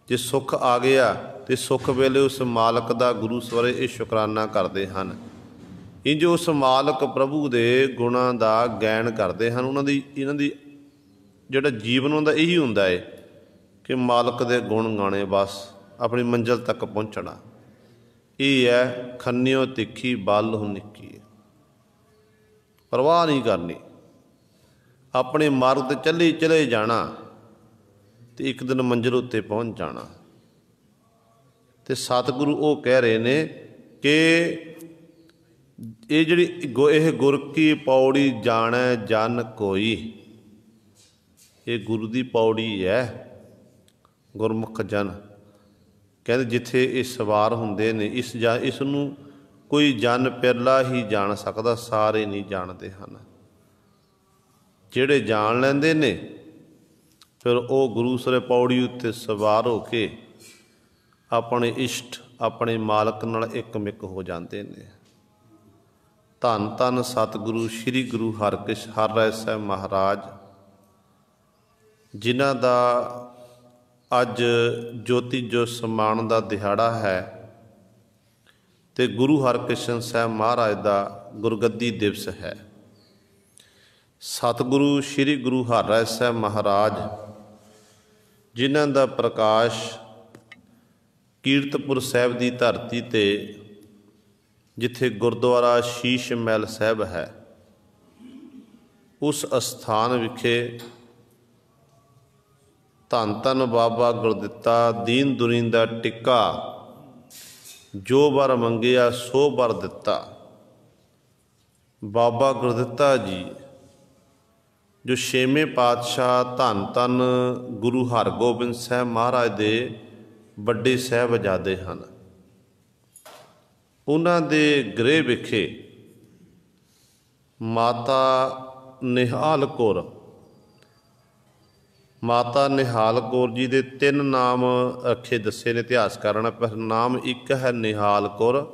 [SPEAKER 1] ਜੇ ਸੁੱਖ ਆ ਗਿਆ ਤਾਂ ਸੁੱਖ ਵੇਲੇ ਉਸ ਮਾਲਕ ਦਾ ਗੁਰੂ ਸਵਰੇ ਇਹ ਸ਼ੁਕਰਾਨਾ ਕਰਦੇ ਹਨ। ਇੰਝ ਉਸ ਮਾਲਕ ਪ੍ਰਭੂ ਦੇ ਗੁਣਾਂ ਦਾ ਗਾਇਨ ਕਰਦੇ ਹਨ। ਇਹਨਾਂ ਦੀ ਜਿਹੜਾ ਜੀਵਨ ਹੁੰਦਾ ਇਹੀ ਹੁੰਦਾ ਹੈ ਕਿ ਮਾਲਕ ਦੇ ਗੁਣ ਗਾਣੇ, ਬਸ ਆਪਣੀ ਮੰਜ਼ਿਲ ਤੱਕ ਪਹੁੰਚਣਾ। ਇਹ ਹੈ ਖੰਨਿਓ ਤਿੱਖੀ ਬਾਲ ਲੋਹ ਨਿੱਕੀ, ਪਰਵਾਹ ਨਹੀਂ ਕਰਨੀ, ਆਪਣੇ ਮਾਰਗ 'ਤੇ ਚਲੇ ਜਾਣਾ, ਅਤੇ ਇੱਕ ਦਿਨ ਮੰਜ਼ਿਲ ਉੱਤੇ ਪਹੁੰਚ ਜਾਣਾ। ਅਤੇ ਸਤਿਗੁਰੂ ਉਹ ਕਹਿ ਰਹੇ ਨੇ ਕਿ ਇਹ ਜਿਹੜੀ ਇਹ ਗੁਰ ਕੀ ਪੌੜੀ ਜਾਣੈ ਜਨ ਕੋਈ, ਇਹ ਗੁਰੂ ਦੀ ਪੌੜੀ ਹੈ। ਗੁਰਮੁਖ ਜਨ ਕਹਿੰਦੇ ਜਿੱਥੇ ਇਹ ਸਵਾਰ ਹੁੰਦੇ ਨੇ, ਇਸ ਨੂੰ ਕੋਈ ਜਨ ਪਿਰਲਾ ਹੀ ਜਾਣ ਸਕਦਾ, ਸਾਰੇ ਨਹੀਂ ਜਾਣਦੇ ਹਨ। ਜਿਹੜੇ ਜਾਣ ਲੈਂਦੇ ਨੇ ਫਿਰ ਉਹ ਗੁਰੂ ਸਰੇ ਪੌੜੀ ਉੱਤੇ ਸਵਾਰ ਹੋ ਕੇ ਆਪਣੇ ਇਸ਼ਟ, ਆਪਣੇ ਮਾਲਕ ਨਾਲ ਇੱਕ ਮਿੱਕ ਹੋ ਜਾਂਦੇ ਨੇ। ਧੰਨ ਧੰਨ ਸਤਿਗੁਰੂ ਸ੍ਰੀ ਗੁਰੂ ਹਰਿਕ੍ਰਿਸ਼ਨ ਹਰਿ ਰਾਇ ਸਾਹਿਬ ਮਹਾਰਾਜ, ਜਿਨ੍ਹਾਂ ਦਾ ਅੱਜ ਜੋਤੀ ਜੋਤ ਸਮਾਉਣ ਦਾ ਦਿਹਾੜਾ ਹੈ, ਅਤੇ ਗੁਰੂ ਹਰਿਕ੍ਰਿਸ਼ਨ ਸਾਹਿਬ ਮਹਾਰਾਜ ਦਾ ਗੁਰਗੱਦੀ ਦਿਵਸ ਹੈ। ਸਤਿਗੁਰੂ ਸ੍ਰੀ ਗੁਰੂ ਹਰਿ ਰਾਇ ਸਾਹਿਬ ਮਹਾਰਾਜ, ਜਿਨ੍ਹਾਂ ਦਾ ਪ੍ਰਕਾਸ਼ ਕੀਰਤਪੁਰ ਸਾਹਿਬ ਦੀ ਧਰਤੀ 'ਤੇ, ਜਿੱਥੇ ਗੁਰਦੁਆਰਾ ਸ਼ੀਸ਼ ਮਹਿਲ ਸਾਹਿਬ ਹੈ, ਉਸ ਅਸਥਾਨ ਵਿਖੇ ਧੰਨ ਧੰਨ ਬਾਬਾ ਗੁਰਦਿੱਤਾ ਦੀਨ ਦੁਨੀਨ ਦਾ ਟਿੱਕਾ, ਜੋ ਵਰ ਮੰਗਿਆ ਸੋ ਵਰ ਦਿੱਤਾ। ਬਾਬਾ ਗੁਰਦਿੱਤਾ ਜੀ ਜੋ ਛੇਵੇਂ ਪਾਤਸ਼ਾਹ ਧੰਨ ਧੰਨ ਗੁਰੂ ਹਰਗੋਬਿੰਦ ਸਾਹਿਬ ਮਹਾਰਾਜ ਦੇ ਵੱਡੇ ਸਾਹਿਬਜ਼ਾਦੇ ਹਨ, ਉਹਨਾਂ ਦੇ ਗ੍ਰਹਿ ਵਿਖੇ ਮਾਤਾ ਨਿਹਾਲ ਕੌਰ, ਮਾਤਾ ਨਿਹਾਲ ਕੌਰ ਜੀ ਦੇ 3 ਨਾਮ ਰੱਖੇ ਦੱਸੇ ਨੇ ਇਤਿਹਾਸਕਾਰਾਂ ਨੇ, ਪਰ ਨਾਮ ਇੱਕ ਹੈ ਨਿਹਾਲ ਕੌਰ।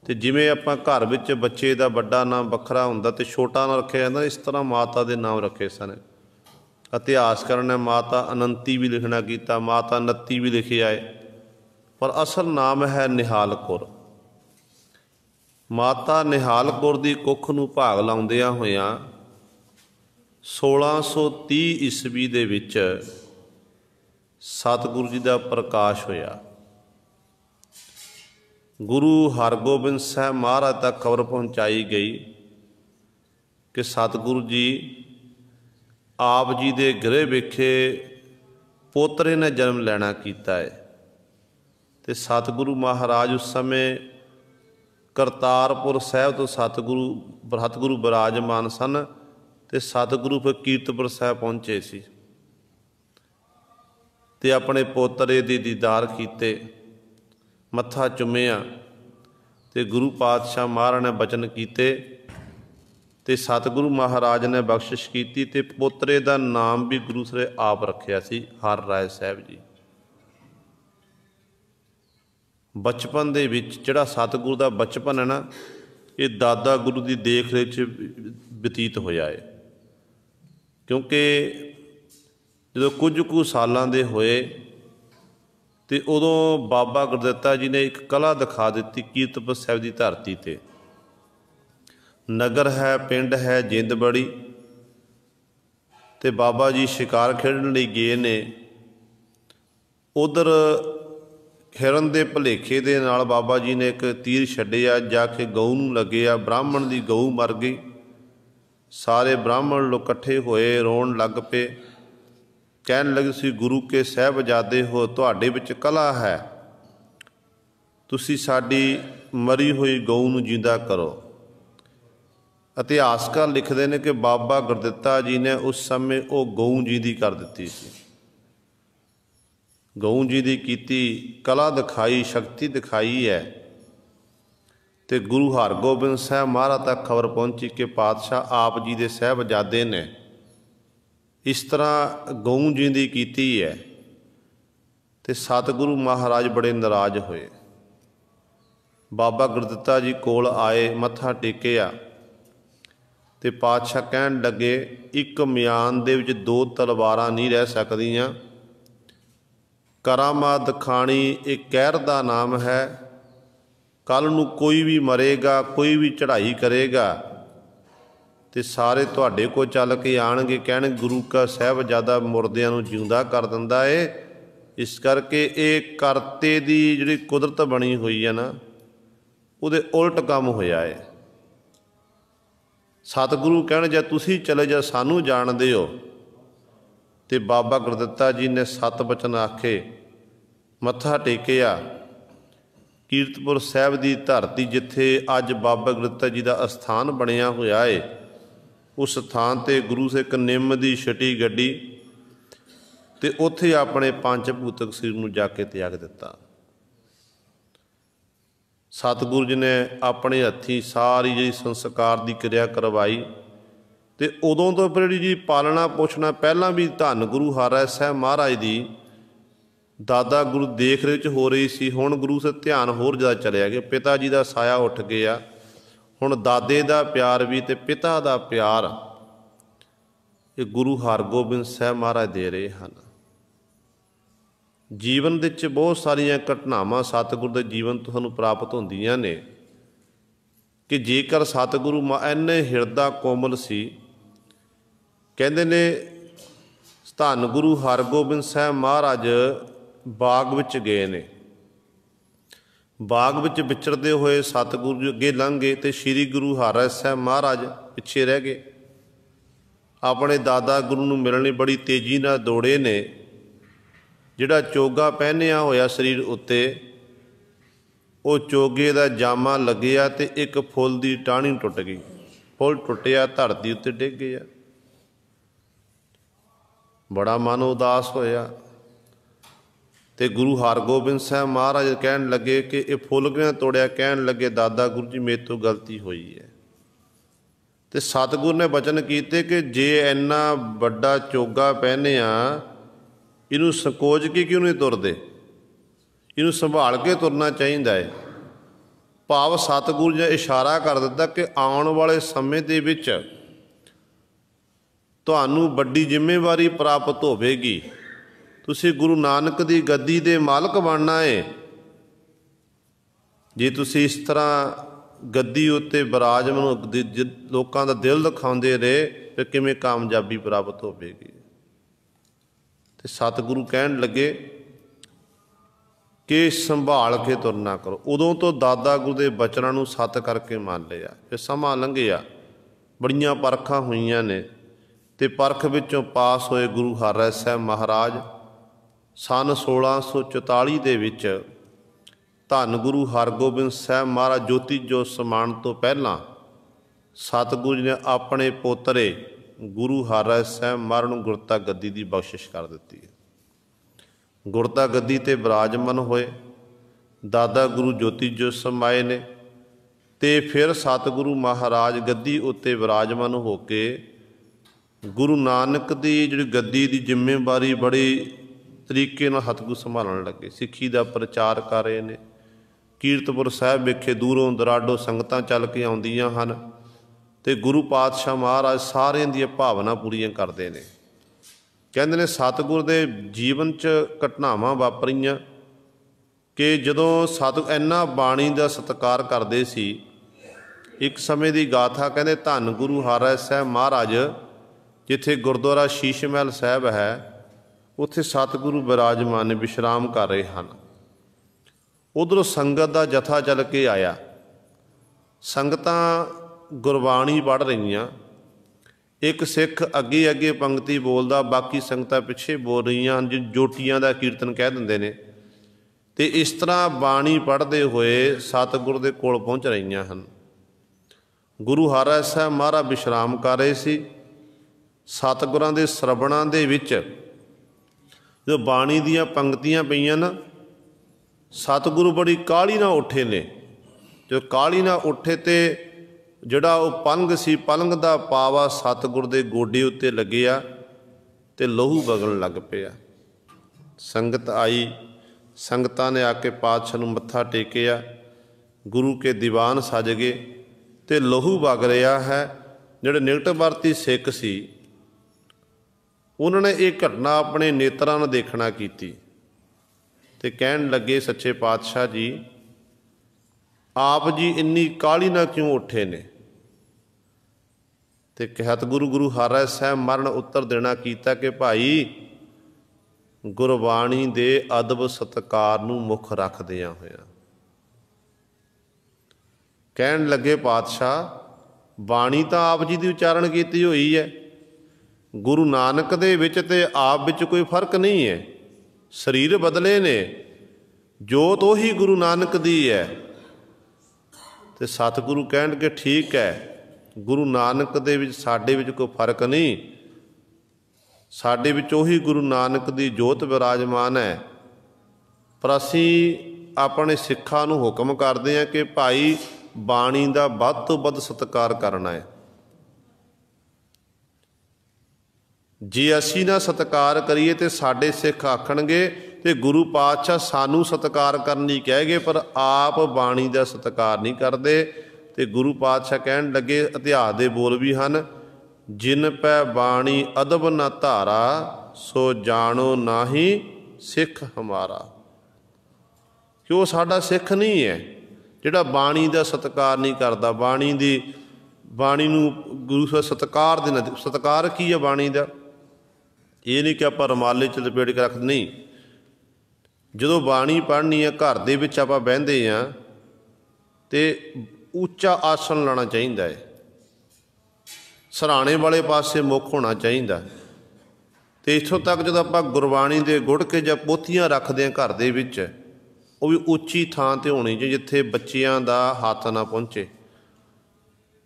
[SPEAKER 1] ਅਤੇ ਜਿਵੇਂ ਆਪਾਂ ਘਰ ਵਿੱਚ ਬੱਚੇ ਦਾ ਵੱਡਾ ਨਾਮ ਵੱਖਰਾ ਹੁੰਦਾ ਅਤੇ ਛੋਟਾ ਨਾਮ ਰੱਖਿਆ ਜਾਂਦਾ, ਇਸ ਤਰ੍ਹਾਂ ਮਾਤਾ ਦੇ ਨਾਮ ਰੱਖੇ ਸਨ। ਇਤਿਹਾਸਕਾਰਾਂ ਨੇ ਮਾਤਾ ਅਨੰਤੀ ਵੀ ਲਿਖਣਾ ਕੀਤਾ, ਮਾਤਾ ਨੱਤੀ ਵੀ ਲਿਖਿਆ ਹੈ, ਪਰ ਅਸਲ ਨਾਮ ਹੈ ਨਿਹਾਲ ਕੌਰ। ਮਾਤਾ ਨਿਹਾਲ ਕੌਰ ਦੀ ਕੁੱਖ ਨੂੰ ਭਾਗ ਲਾਉਂਦਿਆਂ ਹੋਇਆਂ 1630 ਈਸਵੀ ਦੇ ਵਿੱਚ ਸਤਿਗੁਰੂ ਜੀ ਦਾ ਪ੍ਰਕਾਸ਼ ਹੋਇਆ। ਗੁਰੂ ਹਰਗੋਬਿੰਦ ਸਾਹਿਬ ਮਹਾਰਾਜ ਤੱਕ ਖਬਰ ਪਹੁੰਚਾਈ ਗਈ कि सतगुरु जी आप जी दे गृह विखे पोतरे ने जन्म लैना कीता है। तो सतगुरु महाराज उस समय करतारपुर साहब तो सतगुरु विराजमान सन, ते सतगुरु फिर कीरतपुर साहब पहुँचे सी ते अपने पोतरे दे दीदार कीते, मत्था चुमिया ते गुरु पातशाह महाराज ने बचन कीते ते सतगुरु महाराज ने बख्शिश की ते पोतरे का नाम भी गुरु सरे आप रखिया सी हर राय साहब जी। बचपन दे विच जिहड़ा सतगुरु का बचपन है ना, ये दादा गुरु की देख रेख बतीत होया है। क्योंकि जो कुछ कु सालों के होए तो उदों बाबा गुरदित्ता जी ने एक कला दिखा दी कीरतपुर साहब की धरती ते। नगर है, पिंड है जिंदबड़ी, ते बाबा जी शिकार खेडन लई गए ने। उधर हिरन के भुलेखे दे नाल बाबा जी ने एक तीर छड्डिया, जाके गऊ नूं लग्गिया, ब्राह्मण की गऊ मर गई। सारे ब्राह्मण लोग इकट्ठे होए, रोण लग पे, कहन लगे सी गुरु के साहबजादे हो, तुहाडे विच कला है, तुसी साडी मरी हुई गऊ नूं जिंदा करो। इतिहासकार लिखते हैं कि बाबा गुरदित्ता जी ने उस समय वो गऊ जी दी कर दी सी। गऊ जी दी कीती कला दिखाई, शक्ति दिखाई है। तो गुरु हरगोबिंद साहब महाराज तक खबर पहुंची कि पातशाह आप जी दे साहबजादे ने इस तरह गऊ जी दी कीती है। तो सतगुरु महाराज बड़े नाराज होए, बाबा गुरदित्ता जी कोल आए, मत्था टेकिया ते पातशाह कहन लगे एक म्यान दे विच दो तलवारां नहीं रह सकदियां। करामात दिखाणी एक कहर दा नाम है। कल नूं कोई भी मरेगा, कोई भी चढ़ाई करेगा ते सारे तुहाडे को चल के आणगे, कहण गुरु का साहबजादा मुरदियां नूं जिउंदा कर दिंदा है। इस करके ये करते दी जिहड़ी कुदरत बनी हुई है ना, उहदे उलट काम होया है। सतगुरु कहण जे तुसी चले जा सानू जाणदे हो। ते बाबा गुरदित्ता जी ने सत बचन आखे, मत्था टेकिया। कीरतपुर साहब की धरती जिथे अज बाबा गुरदित्ता जी का अस्थान बनिया होया है, उस स्थान ते गुरु से एक निम की छटी गड्डी ते उत्थे अपने पंच भूतक शरीर नूं जाके त्याग दिता। सतगुरु जी ने अपने हथी सारी जी संस्कार की क्रिया करवाई। तो उदों तो फिर जी पालना पोषणा पहला भी धन गुरु हरराय साहब महाराज की दादा गुरु देख रेख हो रही सी। हुण गुरु से ध्यान होर ज़्यादा चलिया गया, पिता जी का साया उठ गया। हुण दादे का प्यार भी ते पिता का प्यार ये गुरु हरगोबिंद साहब महाराज दे रहे हैं। जीवन दे विच बहुत सारिया घटनावां सतगुरु के जीवन तो सानूं प्राप्त होंदियां ने कि जेकर सतगुरु इन्ने हिरदा कोमल सी। कहंदे ने धन गुरु हरगोबिंद साहब महाराज बाग विच गए ने। बाग विच विचरदे होए सतगुरु जी अगे लंघ गए तो श्री गुरु हरराय साहब महाराज पिछे रह गए। अपने दादा गुरु नूं मिलण लई बड़ी तेजी नाल दौड़े ने। जिहड़ा चोगा पहनिया होया शरीर उत्ते, वो चोगे का जामा लग्या ते एक फुल की टाहनी टुट गई। फुल टुटिया, धरती उत्ते डिग गया। बड़ा मन उदास होया ते गुरु हरगोबिंद साहब महाराज कहन लगे कि ये फुल क्यों तोड़िया। कहन लगे दादा गुरु जी मेरे तो गलती हुई है। तो सतगुरु ने वचन कीते कि जे इन्ना बड़ा चोगा पहनिया, इनू संकोच के क्यों नहीं तुरदे, इनू संभाल के तुरना चाहिए है। भाव सतगुरु ने इशारा कर दिता कि आने वाले समय दे विच तुहानू बड़ी जिम्मेवारी प्राप्त होवेगी। तुसी गुरु नानक की गद्दी दे मालक बनना है। जे तुसी इस तरह गद्दी उत्ते विराजमान लोकां दा दिल दिखाउंदे रहे फिर किवें कामयाबी प्राप्त होवेगी। ते सतगुरु कहन लगे कि संभाल के तुरना करो। उदों तो दादा गुरु के बचनों नूं सत करके मान लिया। फिर समा लंघिया, बड़ियां परखां होईयां ने ते परख विचों पास होए गुरु हरराय साहब महाराज सन 1644 ਦੇ ਵਿੱਚ ਧੰਨ ਗੁਰੂ ਹਰਗੋਬਿੰਦ ਸਾਹਿਬ ਮਹਾਰਾਜ ਜੋਤੀ ਜੋਤ ਸਮਾਉਣ ਤੋਂ ਪਹਿਲਾਂ ਸਤਿਗੁਰੂ ਜੀ ਨੇ ਆਪਣੇ ਪੋਤਰੇ ਗੁਰੂ ਹਰਰਾਏ ਸਾਹਿਬ ਮਹਾਰਾਜ ਨੂੰ ਗੁਰਤਾ ਗੱਦੀ ਦੀ ਬਖਸ਼ਿਸ਼ ਕਰ ਦਿੱਤੀ ਹੈ। ਗੁਰਤਾ ਗੱਦੀ ਤੇ ਬਿਰਾਜਮਾਨ ਹੋਏ, ਦਾਦਾ ਗੁਰੂ ਜੋਤੀ ਜੋਤ ਸਮਾਏ ਨੇ ਤੇ ਫਿਰ ਸਤਿਗੁਰੂ ਮਹਾਰਾਜ ਗੱਦੀ ਉੱਤੇ ਬਿਰਾਜਮਾਨ ਹੋ ਕੇ ਗੁਰੂ ਨਾਨਕ ਦੀ ਜਿਹੜੀ ਗੱਦੀ ਦੀ ਜ਼ਿੰਮੇਵਾਰੀ ਬੜੀ ਤਰੀਕੇ ਨਾਲ ਸਤਿਗੁਰੂ ਸੰਭਾਲਣ ਲੱਗੇ। ਸਿੱਖੀ ਦਾ ਪ੍ਰਚਾਰ ਕਰ ਰਹੇ ਨੇ। ਕੀਰਤਪੁਰ ਸਾਹਿਬ ਵਿਖੇ ਦੂਰੋਂ ਦਰਾਡੋਂ ਸੰਗਤਾਂ ਚੱਲ ਕੇ ਆਉਂਦੀਆਂ ਹਨ ਤੇ ਗੁਰੂ ਪਾਤਸ਼ਾਹ ਮਹਾਰਾਜ ਸਾਰਿਆਂ ਦੀਆਂ ਭਾਵਨਾ ਪੂਰੀਆਂ ਕਰਦੇ ਨੇ। ਕਹਿੰਦੇ ਨੇ ਸਤਿਗੁਰ ਦੇ ਜੀਵਨ 'ਚ ਘਟਨਾਵਾਂ ਵਾਪਰੀਆਂ ਕਿ ਜਦੋਂ ਇੰਨਾ ਬਾਣੀ ਦਾ ਸਤਿਕਾਰ ਕਰਦੇ ਸੀ। ਇੱਕ ਸਮੇਂ ਦੀ ਗਾਥਾ ਕਹਿੰਦੇ ਧੰਨ ਗੁਰੂ ਹਰਰਾਏ ਸਾਹਿਬ ਮਹਾਰਾਜ ਜਿੱਥੇ ਗੁਰਦੁਆਰਾ ਸ਼ੀਸ਼ ਮਹਿਲ ਸਾਹਿਬ ਹੈ ਉੱਥੇ ਸਤਿਗੁਰੂ ਬਿਰਾਜਮਾਨ ਨੇ, ਵਿਸ਼ਰਾਮ ਕਰ ਰਹੇ ਹਨ। ਉੱਧਰੋਂ ਸੰਗਤ ਦਾ ਜਥਾ ਚੱਲ ਕੇ ਆਇਆ। ਸੰਗਤਾਂ ਗੁਰਬਾਣੀ ਪੜ੍ਹ ਰਹੀਆਂ। ਇੱਕ ਸਿੱਖ ਅੱਗੇ ਅੱਗੇ ਪੰਕਤੀ ਬੋਲਦਾ, ਬਾਕੀ ਸੰਗਤਾਂ ਪਿੱਛੇ ਬੋਲ ਰਹੀਆਂ ਹਨ, ਜੋਟੀਆਂ ਦਾ ਕੀਰਤਨ ਕਹਿ ਦਿੰਦੇ ਨੇ। ਤੇ ਇਸ ਤਰ੍ਹਾਂ ਬਾਣੀ ਪੜ੍ਹਦੇ ਹੋਏ ਸਤਿਗੁਰ ਦੇ ਕੋਲ ਪਹੁੰਚ ਰਹੀਆਂ ਹਨ। ਗੁਰੂ ਹਰਰਾਏ ਸਾਹਿਬ ਮਹਾਰਾਜ ਵਿਸ਼ਰਾਮ ਕਰ ਰਹੇ ਸੀ। ਸਤਿਗੁਰਾਂ ਦੇ ਸਰਵਣਾਂ ਦੇ ਵਿੱਚ ਜਦੋਂ ਬਾਣੀ ਦੀਆਂ ਪੰਕਤੀਆਂ ਪਈਆਂ ਨਾ, ਸਤਿਗੁਰੂ ਬੜੀ ਕਾਹਲੀ ਨਾਲ ਉੱਠੇ ਨੇ। ਜਦੋਂ ਕਾਹਲੀ ਨਾਲ ਉੱਠੇ ਤੇ ਜਿਹੜਾ ਉਹ ਪਲੰਘ ਸੀ, ਪਲੰਘ ਦਾ ਪਾਵਾ ਸਤਿਗੁਰ ਦੇ ਗੋਡੇ ਉੱਤੇ ਲੱਗਿਆ ਤੇ ਲਹੂ ਵਗਣ ਲੱਗ ਪਿਆ। ਸੰਗਤ ਆਈ, ਸੰਗਤਾਂ ਨੇ ਆ ਕੇ ਪਾਤਸ਼ਾਹ ਨੂੰ ਮੱਥਾ ਟੇਕਿਆ। ਗੁਰੂ ਕੇ ਦੀਵਾਨ ਸਜ ਗਏ ਤੇ ਲਹੂ ਵਗ ਰਿਹਾ ਹੈ। ਜਿਹੜੇ ਨਿਕਟਵਰਤੀ ਸਿੱਖ ਸੀ ਉਹਨਾਂ ਨੇ ਇਹ ਘਟਨਾ ਆਪਣੇ ਨੇਤਰਾਂ ਨਾਲ ਦੇਖਣਾ ਕੀਤੀ ਤੇ ਕਹਿਣ ਲੱਗੇ, ਸੱਚੇ ਪਾਤਸ਼ਾਹ ਜੀ ਆਪ ਜੀ ਇੰਨੀ ਕਾਹਲੀ ਨਾਲ ਕਿਉਂ ਉੱਠੇ ਨੇ? ਤੇ ਕਹਿਤ ਗੁਰੂ ਹਰਰਾਏ ਸਾਹਿਬ ਮਰਨ ਉੱਤਰ ਦੇਣਾ ਕੀਤਾ ਕਿ ਭਾਈ ਗੁਰਬਾਣੀ ਦੇ ਅਦਬ ਸਤਿਕਾਰ ਨੂੰ ਮੁੱਖ ਰੱਖਦਿਆਂ ਹੋਇਆ ਕਹਿਣ ਲੱਗੇ, ਪਾਤਸ਼ਾਹ ਬਾਣੀ ਤਾਂ ਆਪ ਜੀ ਦੀ ਉਚਾਰਨ ਕੀਤੀ ਹੋਈ ਹੈ। ਗੁਰੂ ਨਾਨਕ ਦੇ ਵਿੱਚ ਤੇ ਆਪ ਵਿੱਚ ਕੋਈ ਫਰਕ ਨਹੀਂ ਹੈ। ਸਰੀਰ ਬਦਲੇ ਨੇ, ਜੋਤ ਉਹੀ ਗੁਰੂ ਨਾਨਕ ਦੀ ਹੈ। ਤੇ ਸਤਿਗੁਰੂ ਕਹਿਣਗੇ ਠੀਕ ਹੈ, ਗੁਰੂ ਨਾਨਕ ਦੇ ਵਿੱਚ ਸਾਡੇ ਵਿੱਚ ਕੋਈ ਫਰਕ ਨਹੀਂ। ਸਾਡੇ ਵਿੱਚ ਉਹੀ ਗੁਰੂ ਨਾਨਕ ਦੀ ਜੋਤ ਵਿਰਾਜਮਾਨ ਹੈ। ਪਰ ਅਸੀਂ ਆਪਣੇ ਸਿੱਖਾਂ ਨੂੰ ਹੁਕਮ ਕਰਦੇ ਹਾਂ ਕਿ ਭਾਈ ਬਾਣੀ ਦਾ ਵੱਧ ਤੋਂ ਵੱਧ ਸਤਿਕਾਰ ਕਰਨਾ ਹੈ। ਜੇ ਅਸੀਂ ਨਾ ਸਤਿਕਾਰ ਕਰੀਏ ਤੇ ਸਾਡੇ ਸਿੱਖ ਆਖਣਗੇ ਤੇ ਗੁਰੂ ਪਾਤਸ਼ਾਹ ਸਾਨੂੰ ਸਤਿਕਾਰ ਕਰਨ ਲਈ ਕਹਿ ਗਏ, ਪਰ ਆਪ ਬਾਣੀ ਦਾ ਸਤਿਕਾਰ ਨਹੀਂ ਕਰਦੇ। ਤੇ ਗੁਰੂ ਪਾਤਸ਼ਾਹ ਕਹਿਣ ਲੱਗੇ, ਇਤਿਹਾਸ ਦੇ ਬੋਲ ਵੀ ਹਨ, ਜਿਨ ਪੈ ਬਾਣੀ ਅਦਬ ਨਾ ਧਾਰਾ ਸੋ ਜਾਣੋ ਨਾਹੀ ਸਿੱਖ ਹਮਾਰਾ। ਕਿ ਉਹ ਸਾਡਾ ਸਿੱਖ ਨਹੀਂ ਹੈ ਜਿਹੜਾ ਬਾਣੀ ਦਾ ਸਤਿਕਾਰ ਨਹੀਂ ਕਰਦਾ। ਬਾਣੀ ਨੂੰ ਗੁਰੂ ਸਾਹਿਬ ਸਤਿਕਾਰ ਦੇਣਾ। ਸਤਿਕਾਰ ਕੀ ਹੈ ਬਾਣੀ ਦਾ? ਇਹ ਨਹੀਂ ਕਿ ਆਪਾਂ ਰੁਮਾਲੇ 'ਚ ਲਪੇਟ ਕੇ ਰੱਖਦੇ, ਨਹੀਂ। ਜਦੋਂ ਬਾਣੀ ਪੜ੍ਹਨੀ ਹੈ ਘਰ ਦੇ ਵਿੱਚ ਆਪਾਂ ਬਹਿੰਦੇ ਹਾਂ ਤੇ ਉੱਚਾ ਆਸਣ ਲਾਉਣਾ ਚਾਹੀਦਾ ਹੈ। ਸਰਾਣੇ ਵਾਲੇ ਪਾਸੇ ਮੁੱਖ ਹੋਣਾ ਚਾਹੀਦਾ। ਤੇ ਇੱਥੋਂ ਤੱਕ ਜਦੋਂ ਆਪਾਂ ਗੁਰਬਾਣੀ ਦੇ ਗੁੜਕੇ ਜਾਂ ਪੋਥੀਆਂ ਰੱਖਦੇ ਹਾਂ ਘਰ ਦੇ ਵਿੱਚ, ਉਹ ਵੀ ਉੱਚੀ ਥਾਂ 'ਤੇ ਹੋਣੀ ਚਾਹੀਦੀ ਜਿੱਥੇ ਬੱਚਿਆਂ ਦਾ ਹੱਥ ਨਾ ਪਹੁੰਚੇ।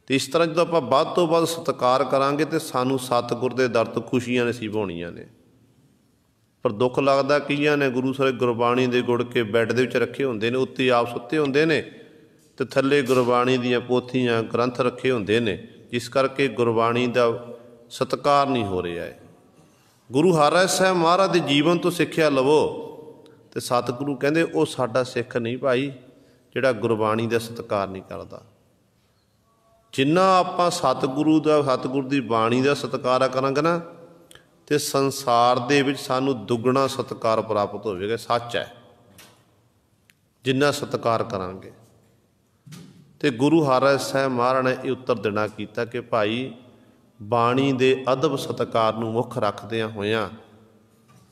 [SPEAKER 1] ਤੇ ਇਸ ਤਰ੍ਹਾਂ ਜਦੋਂ ਆਪਾਂ ਵੱਧ ਤੋਂ ਵੱਧ ਸਤਿਕਾਰ ਕਰਾਂਗੇ ਤੇ ਸਾਨੂੰ ਸਤਿਗੁਰ ਦੇ ਦਰ ਤੋਂ ਖੁਸ਼ੀਆਂ ਨਸੀਬ ਹੋਣੀਆਂ ਨੇ। ਪਰ ਦੁੱਖ ਲੱਗਦਾ ਕਈਆਂ ਨੇ ਗੁਰੂ ਸਾਹਿਬ ਗੁਰਬਾਣੀ ਦੇ ਗੁੜ ਕੇ ਬੈੱਡ ਦੇ ਵਿੱਚ ਰੱਖੇ ਹੁੰਦੇ ਨੇ, ਉੱਤੇ ਆਪ ਸੁੱਤੇ ਹੁੰਦੇ ਨੇ ਤੇ ਥੱਲੇ ਗੁਰਬਾਣੀ ਦੀਆਂ ਪੋਥੀਆਂ ਗ੍ਰੰਥ ਰੱਖੇ ਹੁੰਦੇ ਨੇ, ਜਿਸ ਕਰਕੇ ਗੁਰਬਾਣੀ ਦਾ ਸਤਿਕਾਰ ਨਹੀਂ ਹੋ ਰਿਹਾ ਹੈ। ਗੁਰੂ ਹਰਰਾਏ ਸਾਹਿਬ ਮਹਾਰਾਜ ਦੇ ਜੀਵਨ ਤੋਂ ਸਿੱਖਿਆ ਲਵੋ। ਤੇ ਸਤਿਗੁਰੂ ਕਹਿੰਦੇ ਉਹ ਸਾਡਾ ਸਿੱਖ ਨਹੀਂ ਭਾਈ ਜਿਹੜਾ ਗੁਰਬਾਣੀ ਦਾ ਸਤਿਕਾਰ ਨਹੀਂ ਕਰਦਾ। ਜਿੰਨਾ ਆਪਾਂ ਸਤਿਗੁਰੂ ਦੀ ਬਾਣੀ ਦਾ ਸਤਿਕਾਰ ਕਰਾਂਗੇ ਨਾ ਤੇ ਸੰਸਾਰ ਦੇ ਵਿੱਚ ਸਾਨੂੰ ਦੁੱਗਣਾ ਸਤਿਕਾਰ ਪ੍ਰਾਪਤ ਹੋਵੇਗਾ। ਸੱਚ ਹੈ, ਜਿੰਨਾ ਸਤਿਕਾਰ ਕਰਾਂਗੇ। ਤੇ ਗੁਰੂ ਹਰਰਾਏ ਸਾਹਿਬ ਮਹਾਰਾਜ ਨੇ ਇਹ ਉੱਤਰ ਦੇਣਾ ਕੀਤਾ ਕਿ ਭਾਈ ਬਾਣੀ ਦੇ ਅਦਬ ਸਤਿਕਾਰ ਨੂੰ ਮੁੱਖ ਰੱਖਦਿਆਂ ਹੋਇਆਂ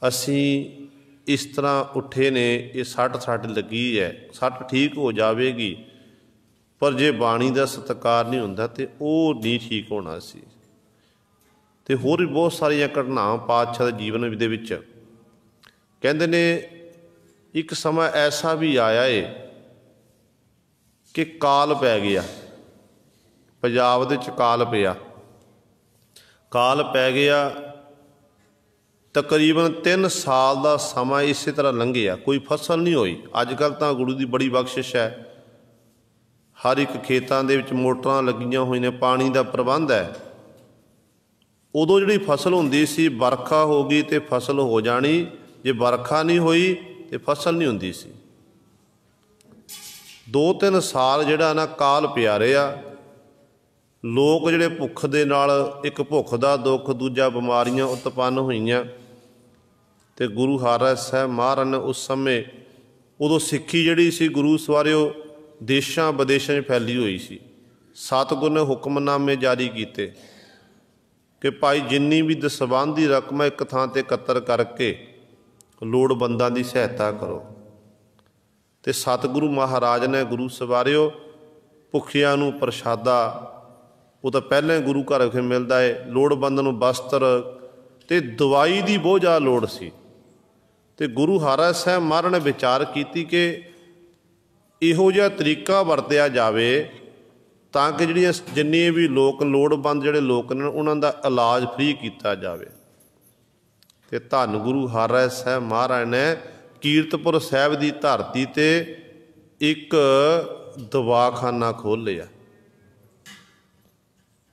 [SPEAKER 1] ਅਸੀਂ ਇਸ ਤਰ੍ਹਾਂ ਉੱਠੇ ਨੇ। ਇਹ ਸੱਟ ਲੱਗੀ ਹੈ, ਸੱਟ ਠੀਕ ਹੋ ਜਾਵੇਗੀ, पर जे बाणी का सत्कार नहीं हुंदा तो वो नहीं ठीक होना सी। ते होर भी बहुत सारिया घटनावां पातशाह के जीवन दे विच कहंदे ने एक समा ऐसा भी आया है कि काल पै गया, पंजाब दे विच काल पिया, काल पै गया। तकरीबन 3 साल का समा इस तरह लंघिया, कोई फसल नहीं हुई। अजकल तो गुरु की बड़ी बख्शिश है, हर एक खेतों के विच मोटरां लगियां हुई ने, पानी का प्रबंध है। उदों जिहड़ी फसल हुंदी सी, बरखा हो गई तो फसल हो जानी, जे बरखा नहीं हुई तो फसल नहीं हुंदी सी। 2-3 साल जिहड़ा ना काल पिया रहा। लोग जिहड़े भुख दे नाल, एक भुख दा दुख, दूजा बीमारियां उत्पन्न होईयां। ते गुरु हरराय साहब महाराज ने उस समय, उदों सिक्खी जिहड़ी सी गुरु सवारिओ देशां विदेशां 'च फैली हुई सी। सतगुर ने हुक्मनामे जारी किए कि भाई जिन्नी भी दसबंध की रकम एक थां ते इकत्तर करके लोड़वंदां की सहायता करो। तो सतगुरु महाराज ने गुरु सवारिओ भुखियां नूं प्रशादा, वो तो पहले गुरु घर विखे मिलता है, लोड़वंद नूं वस्त्र ते दवाई की बहुत ज़्यादा लोड़ सी। ते गुरु हरराय साहब महाराज ने विचार की कि इहो जिहा तरीका वरतिया जावे ताकि जिहड़ियां जिन्ने भी लोग लोड़वंद जिहड़े लोग ने उन्हां दा इलाज फ्री किया जावे। ते धन गुरु हरराय साहब महाराज ने कीरतपुर साहब की धरती ते एक दवाखाना खोल लिया।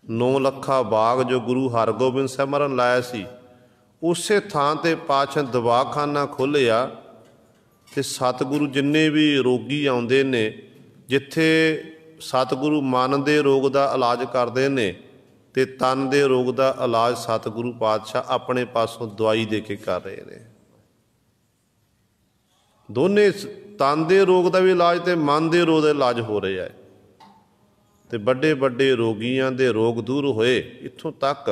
[SPEAKER 1] 9 लखा बाग जो गुरु हरगोबिंद साहब महाराज लाया सी, उस थां ते पातशाह दवाखाना खोलिया। ते सतगुरु जिन्ने भी रोगी आउंदे ने, जिथे सतगुरु मन के रोग का इलाज करते हैं ते तन के रोग का इलाज सतगुरु पातशाह अपने पासों दवाई दे के कर रहे हैं। दोने तन के रोग का भी इलाज तो मन के रोग का इलाज हो रहा है। तो बड़े बड़े रोगियों के रोग दूर होए। इत्थों तक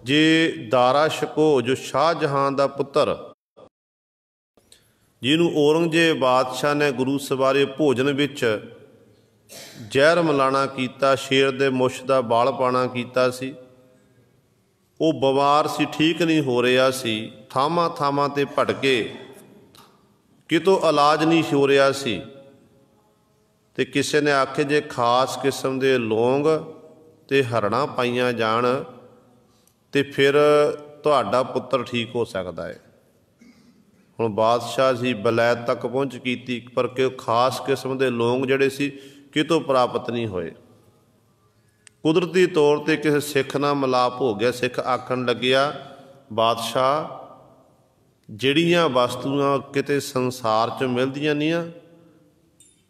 [SPEAKER 1] जे दारा शको जो शाहजहां का पुत्र, जिन्हों औरंगजेब बादशाह ने गुरु सवारे भोजन विच जहर मिलाना कीता, शेर दे मुछ दा बाल पाना कीता सी, वो बीमार सी, ठीक नहीं हो रहा सी, थावां थावां ते भटके, कितों इलाज नहीं हो रहा सी। ते किसी ने आखे जे खास किस्म के लौंग ते हरड़ा पाईयां जाण ते फिर तुहाडा पुत्र ठीक हो सकता है। हुण बादशाह जी बलैत तक पहुँच की, पर कि खास किस्म के लौंग जिहड़े सी कितों प्राप्त नहीं होए। कुदरती तौर पर किसी सिख नाल मिलाप हो गया। सिख आखन लग्या, बादशाह जिहड़ियां वस्तुआं किते संसार च मिलदियां नहीं आ,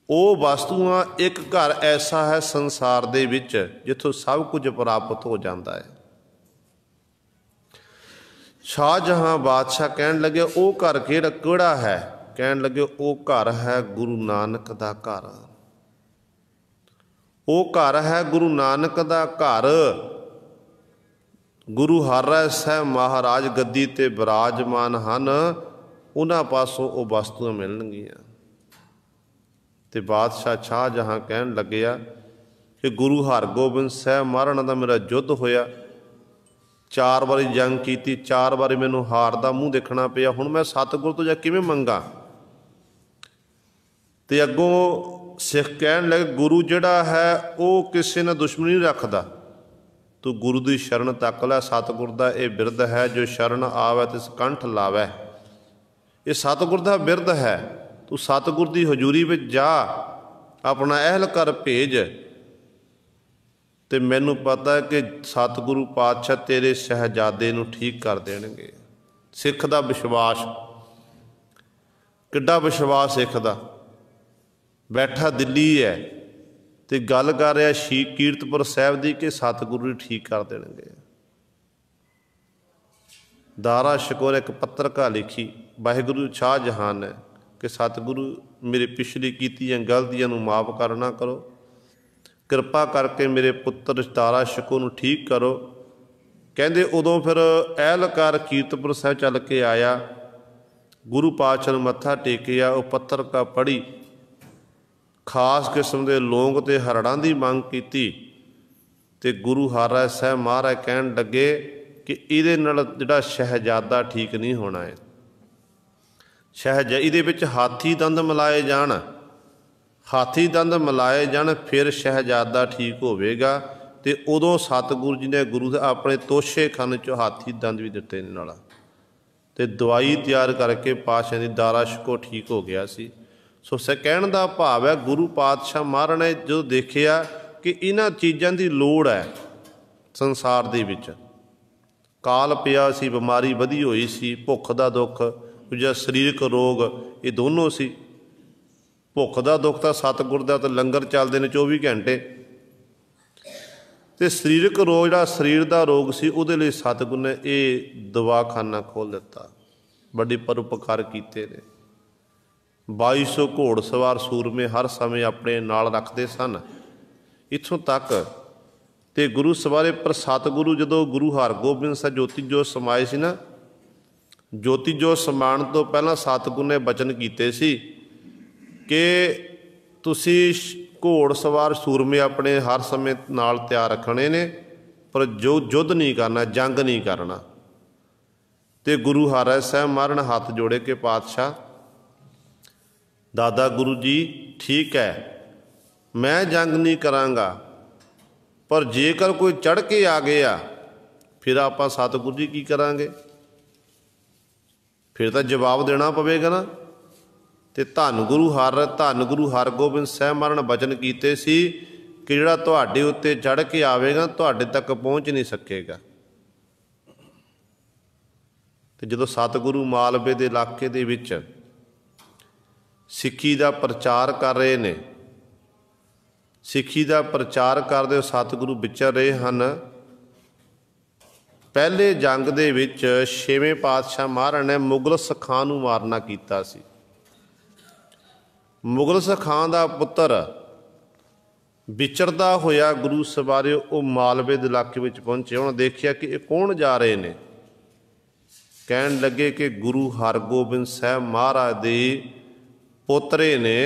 [SPEAKER 1] वो वस्तुआं एक घर ऐसा है संसार दे विच जिथों सब कुछ प्राप्त हो जाता है। शाहजहां बादशाह कहन लगे, वो घर किहड़ा है? कहन लगे, वो घर है गुरु नानक दा घर। वो घर है गुरु नानक दा घर। गुरु हरराय साहब महाराज गद्दी ते विराजमान हन, उन्हां पासों वो वस्तुआं मिलणगियां। ते बादशाह शाहजहां कहन लग्या कि गुरु हरगोबिंद साहब महाराज दा मेरा युद्ध होया, 4 बारी जंग की, 4 बारी मैनू हार दा मूँह देखना पिया। हुण मैं सतगुर तो जा किवें मंगा? ते अगों सिख कहन लगे, गुरु जिहड़ा है वो किसी ने दुश्मनी नहीं रखदा, तू गुरु की शरण तक लै। सतगुर दा ये बिरद है, जो शरण आवे तिस कंठ लावै। ये सतगुर दा बिरद है। तू सतगुर की हजूरी में जा, अपना अहल कर भेज। तो मैनू पता है कि सतगुरु पातशाह तेरे शहजादे नू ठीक कर देणगे। सिख दा विश्वास, किड्डा विश्वास सिख दा। बैठा दिल्ली है तो गल कर रहा शी कीरतपुर साहब की कि सतगुरु ठीक कर देणगे। दारा शकोर एक पत्रका लिखी वाहिगुरु शाहजहां ने कि सतगुरु मेरे पिछली कीतियां गलतियां नू माफ़ करना करो, कृपा करके मेरे पुत्र दारा शको नू ठीक करो। कहते उदों फिर अहलकार कीरतपुर साहब चल के आया, गुरु पातशाह नू मत्था टेकिया, वो पत्रका पढ़ी। ਖਾਸ ਕਿਸਮ ਦੇ ਲੌਂਗ ਤੇ ਹਰੜਾਂ ਦੀ ਮੰਗ ਕੀਤੀ ਤੇ ਗੁਰੂ ਹਰਿਰਾਏ ਸਾਹਿਬ ਮਹਾਰਾਜ ਕਹਿਣ ਲੱਗੇ ਕਿ ਇਹਦੇ ਨਾਲ ਜਿਹੜਾ ਸ਼ਹਿਜ਼ਾਦਾ ਠੀਕ ਨਹੀਂ ਹੋਣਾ ਹੈ। ਇਹਦੇ ਵਿੱਚ ਹਾਥੀ ਦੰਦ ਮਿਲਾਏ ਜਾਣ, ਹਾਥੀ ਦੰਦ ਮਿਲਾਏ ਜਾਣ, ਫਿਰ ਸ਼ਹਿਜ਼ਾਦਾ ਠੀਕ ਹੋਵੇਗਾ। ਤੇ ਉਦੋਂ ਸਤਿਗੁਰੂ ਜੀ ਨੇ ਗੁਰੂ ਦੇ ਆਪਣੇ ਤੋਸ਼ੇ ਖਾਨੇ 'ਚੋਂ ਹਾਥੀ ਦੰਦ ਵੀ ਦਿੱਤੇ ਨੇ ਨਾਲ, ਤੇ ਦਵਾਈ ਤਿਆਰ ਕਰਕੇ ਪਾਤਸ਼ਾਹ ਦੀ ਦਾਰਾ ਸ਼ਿਕੋ ਠੀਕ ਹੋ ਗਿਆ ਸੀ। ਸੋ ਕਹਿਣ ਦਾ ਭਾਵ ਹੈ ਗੁਰੂ ਪਾਤਸ਼ਾਹ ਮਹਾਰਾਜ ਨੇ ਜਦੋਂ ਦੇਖਿਆ ਕਿ ਇਹਨਾਂ ਚੀਜ਼ਾਂ ਦੀ ਲੋੜ ਹੈ ਸੰਸਾਰ ਦੇ ਵਿੱਚ, ਕਾਲ ਪਿਆ ਸੀ, ਬਿਮਾਰੀ ਵਧੀ ਹੋਈ ਸੀ, ਭੁੱਖ ਦਾ ਦੁੱਖ, ਦੂਜਾ ਸਰੀਰਕ ਰੋਗ, ਇਹ ਦੋਨੋਂ ਸੀ। ਭੁੱਖ ਦਾ ਦੁੱਖ ਤਾਂ ਸਤਿਗੁਰ ਦਾ ਤਾਂ ਲੰਗਰ ਚੱਲਦੇ ਨੇ 24 ਘੰਟੇ, ਤੇ ਸਰੀਰਕ ਰੋਗ ਜਿਹੜਾ ਸਰੀਰ ਦਾ ਰੋਗ ਸੀ ਉਹਦੇ ਲਈ ਸਤਿਗੁਰ ਨੇ ਇਹ ਦਵਾਖਾਨਾ ਖੋਲ੍ਹ ਦਿੱਤਾ। ਵੱਡੇ ਪਰਉਪਕਾਰ ਕੀਤੇ ਨੇ। 2200 ਘੋੜ ਸਵਾਰ ਸੂਰਮੇ ਹਰ ਸਮੇਂ ਆਪਣੇ ਨਾਲ ਰੱਖਦੇ ਸਨ। ਇੱਥੋਂ ਤੱਕ ਤੇ ਗੁਰੂ ਸਵਾਰੇ ਪਰ ਸਤਿਗੁਰੂ ਜਦੋਂ ਗੁਰੂ ਹਰਗੋਬਿੰਦ ਸਾਹਿਬ ਜੋਤੀ ਜੋਤ ਸਮਾਏ ਸੀ ਨਾ, ਜੋਤੀ ਜੋਤ ਸਮਾਉਣ ਤੋਂ ਪਹਿਲਾਂ ਸਤਿਗੁਰੂ ਨੇ ਬਚਨ ਕੀਤੇ ਸੀ ਕਿ ਤੁਸੀਂ ਘੋੜ ਸਵਾਰ ਸੂਰਮੇ ਆਪਣੇ ਹਰ ਸਮੇਂ ਨਾਲ ਤਿਆਰ ਰੱਖਣੇ ਨੇ, ਪਰ ਯੁੱਧ ਨਹੀਂ ਕਰਨਾ, ਜੰਗ ਨਹੀਂ ਕਰਨਾ। ਤੇ ਗੁਰੂ ਹਰਿਰਾਏ ਸਾਹਿਬ ਮਹਾਰਾਜ ਨੇ ਹੱਥ ਜੋੜੇ ਕਿ ਪਾਤਸ਼ਾਹ ਦਾਦਾ ਗੁਰੂ ਜੀ ਠੀਕ ਹੈ, ਮੈਂ ਜੰਗ ਨਹੀਂ ਕਰਾਂਗਾ, ਪਰ ਜੇਕਰ ਕੋਈ ਚੜ੍ਹ ਕੇ ਆ ਗਿਆ ਫਿਰ ਆਪਾਂ ਸਤਿਗੁਰੂ ਜੀ ਕੀ ਕਰਾਂਗੇ? ਫਿਰ ਤਾਂ ਜਵਾਬ ਦੇਣਾ ਪਵੇਗਾ ਨਾ। ਤੇ ਧੰਨ ਗੁਰੂ ਹਰਗੋਬਿੰਦ ਸਾਹਿਬ ਮਹਾਰਾਜ ਨੇ ਬਚਨ ਕੀਤੇ ਸੀ ਕਿ ਜਿਹੜਾ ਤੁਹਾਡੇ ਉੱਤੇ ਚੜ੍ਹ ਕੇ ਆਵੇਗਾ ਤੁਹਾਡੇ ਤੱਕ ਪਹੁੰਚ ਨਹੀਂ ਸਕੇਗਾ। ਤੇ ਜਦੋਂ ਸਤਿਗੁਰੂ ਮਾਲਵੇ ਦੇ ਇਲਾਕੇ ਦੇ ਵਿੱਚ ਸਿੱਖੀ ਦਾ ਪ੍ਰਚਾਰ ਕਰ ਰਹੇ ਨੇ, ਸਿੱਖੀ ਦਾ ਪ੍ਰਚਾਰ ਕਰਦੇ ਹੋਏ ਸਤਿਗੁਰੂ ਵਿਚਰ ਰਹੇ ਹਨ। ਪਹਿਲੇ ਜੰਗ ਦੇ ਵਿੱਚ 6ਵੇਂ ਪਾਤਸ਼ਾਹ ਮਹਾਰਾਜ ਨੇ ਮੁਗਲ ਸਖਾਂ ਨੂੰ ਮਾਰਨਾ ਕੀਤਾ ਸੀ। ਮੁਗਲ ਸਖਾਂ ਦਾ ਪੁੱਤਰ ਵਿਚਰਦਾ ਹੋਇਆ ਗੁਰੂ ਸਵਾਰੇ ਉਹ ਮਾਲਵੇ ਦੇ ਇਲਾਕੇ ਵਿੱਚ ਪਹੁੰਚੇ। ਉਹਨਾਂ ਦੇਖਿਆ ਕਿ ਇਹ ਕੌਣ ਜਾ ਰਹੇ ਨੇ। ਕਹਿਣ ਲੱਗੇ ਕਿ ਗੁਰੂ ਹਰਗੋਬਿੰਦ ਸਾਹਿਬ ਮਹਾਰਾਜ ਦੇ ਪੋਤਰੇ ਨੇ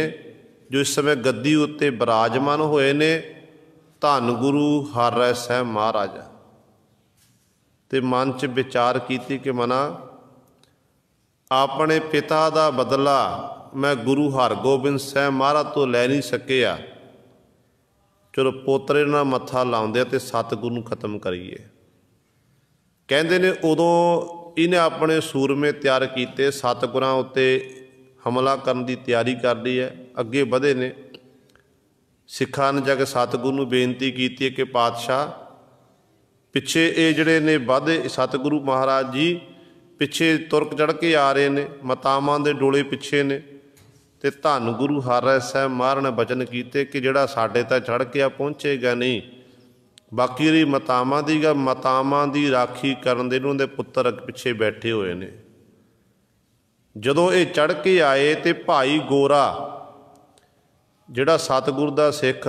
[SPEAKER 1] ਜੋ ਇਸ ਸਮੇਂ ਗੱਦੀ ਉੱਤੇ ਬਿਰਾਜਮਾਨ ਹੋਏ ਨੇ, ਧੰਨ ਗੁਰੂ ਹਰਿਰਾਏ ਸਾਹਿਬ ਮਹਾਰਾਜ। ਤੇ ਮਨ 'ਚ ਵਿਚਾਰ ਕੀਤੀ ਕਿ ਮਨਾ ਆਪਣੇ ਪਿਤਾ ਦਾ ਬਦਲਾ ਮੈਂ ਗੁਰੂ ਹਰਗੋਬਿੰਦ ਸਾਹਿਬ ਮਹਾਰਾਜ ਤੋਂ ਲੈ ਨਹੀਂ ਸਕਿਆ, ਚਲੋ ਪੋਤਰੇ ਨਾਲ ਮੱਥਾ ਲਾਉਂਦੇ ਤੇ ਸਤਿਗੁਰੂ ਨੂੰ ਖਤਮ ਕਰੀਏ। ਕਹਿੰਦੇ ਨੇ ਉਦੋਂ ਇਹਨੇ ਆਪਣੇ ਸੂਰਮੇ ਤਿਆਰ ਕੀਤੇ, ਸਤਿਗੁਰਾਂ ਉੱਤੇ ਹਮਲਾ ਕਰਨ ਦੀ ਤਿਆਰੀ ਕਰ ਲਈ ਹੈ, ਅੱਗੇ ਵਧੇ ਨੇ। ਸਿੱਖਾਂ ਨੇ ਜਾ ਕੇ ਸਤਿਗੁਰੂ ਨੂੰ ਬੇਨਤੀ ਕੀਤੀ ਹੈ ਕਿ ਪਾਤਸ਼ਾਹ ਪਿੱਛੇ ਇਹ ਜਿਹੜੇ ਨੇ ਵਾਧੇ ਸਤਿਗੁਰੂ ਮਹਾਰਾਜ ਜੀ ਪਿੱਛੇ ਤੁਰਕ ਚੜ੍ਹ ਕੇ ਆ ਰਹੇ ਨੇ, ਮਤਾਵਾਂ ਦੇ ਡੋਲੇ ਪਿੱਛੇ ਨੇ। ਤੇ ਧੰਨ ਗੁਰੂ ਹਰਿਰਾਏ ਸਾਹਿਬ ਮਹਾਰਾਜ ਨੇ ਬਚਨ ਕੀਤੇ ਕਿ ਜਿਹੜਾ ਸਾਡੇ ਤਾਂ ਚੜ੍ਹ ਕੇ ਆ ਪਹੁੰਚੇਗਾ ਨਹੀਂ, ਬਾਕੀ ਦੀ ਮਤਾਵਾਂ ਦੀ ਰਾਖੀ ਕਰਨ ਦੇ ਉਹਨਾਂ ਦੇ ਪੁੱਤਰ ਪਿੱਛੇ ਬੈਠੇ ਹੋਏ ਨੇ। ਜਦੋਂ ਇਹ ਚੜ੍ਹ ਕੇ ਆਏ ਤੇ ਭਾਈ ਗੋਰਾ ਜਿਹੜਾ ਸਤਿਗੁਰੂ ਦਾ ਸਿੱਖ,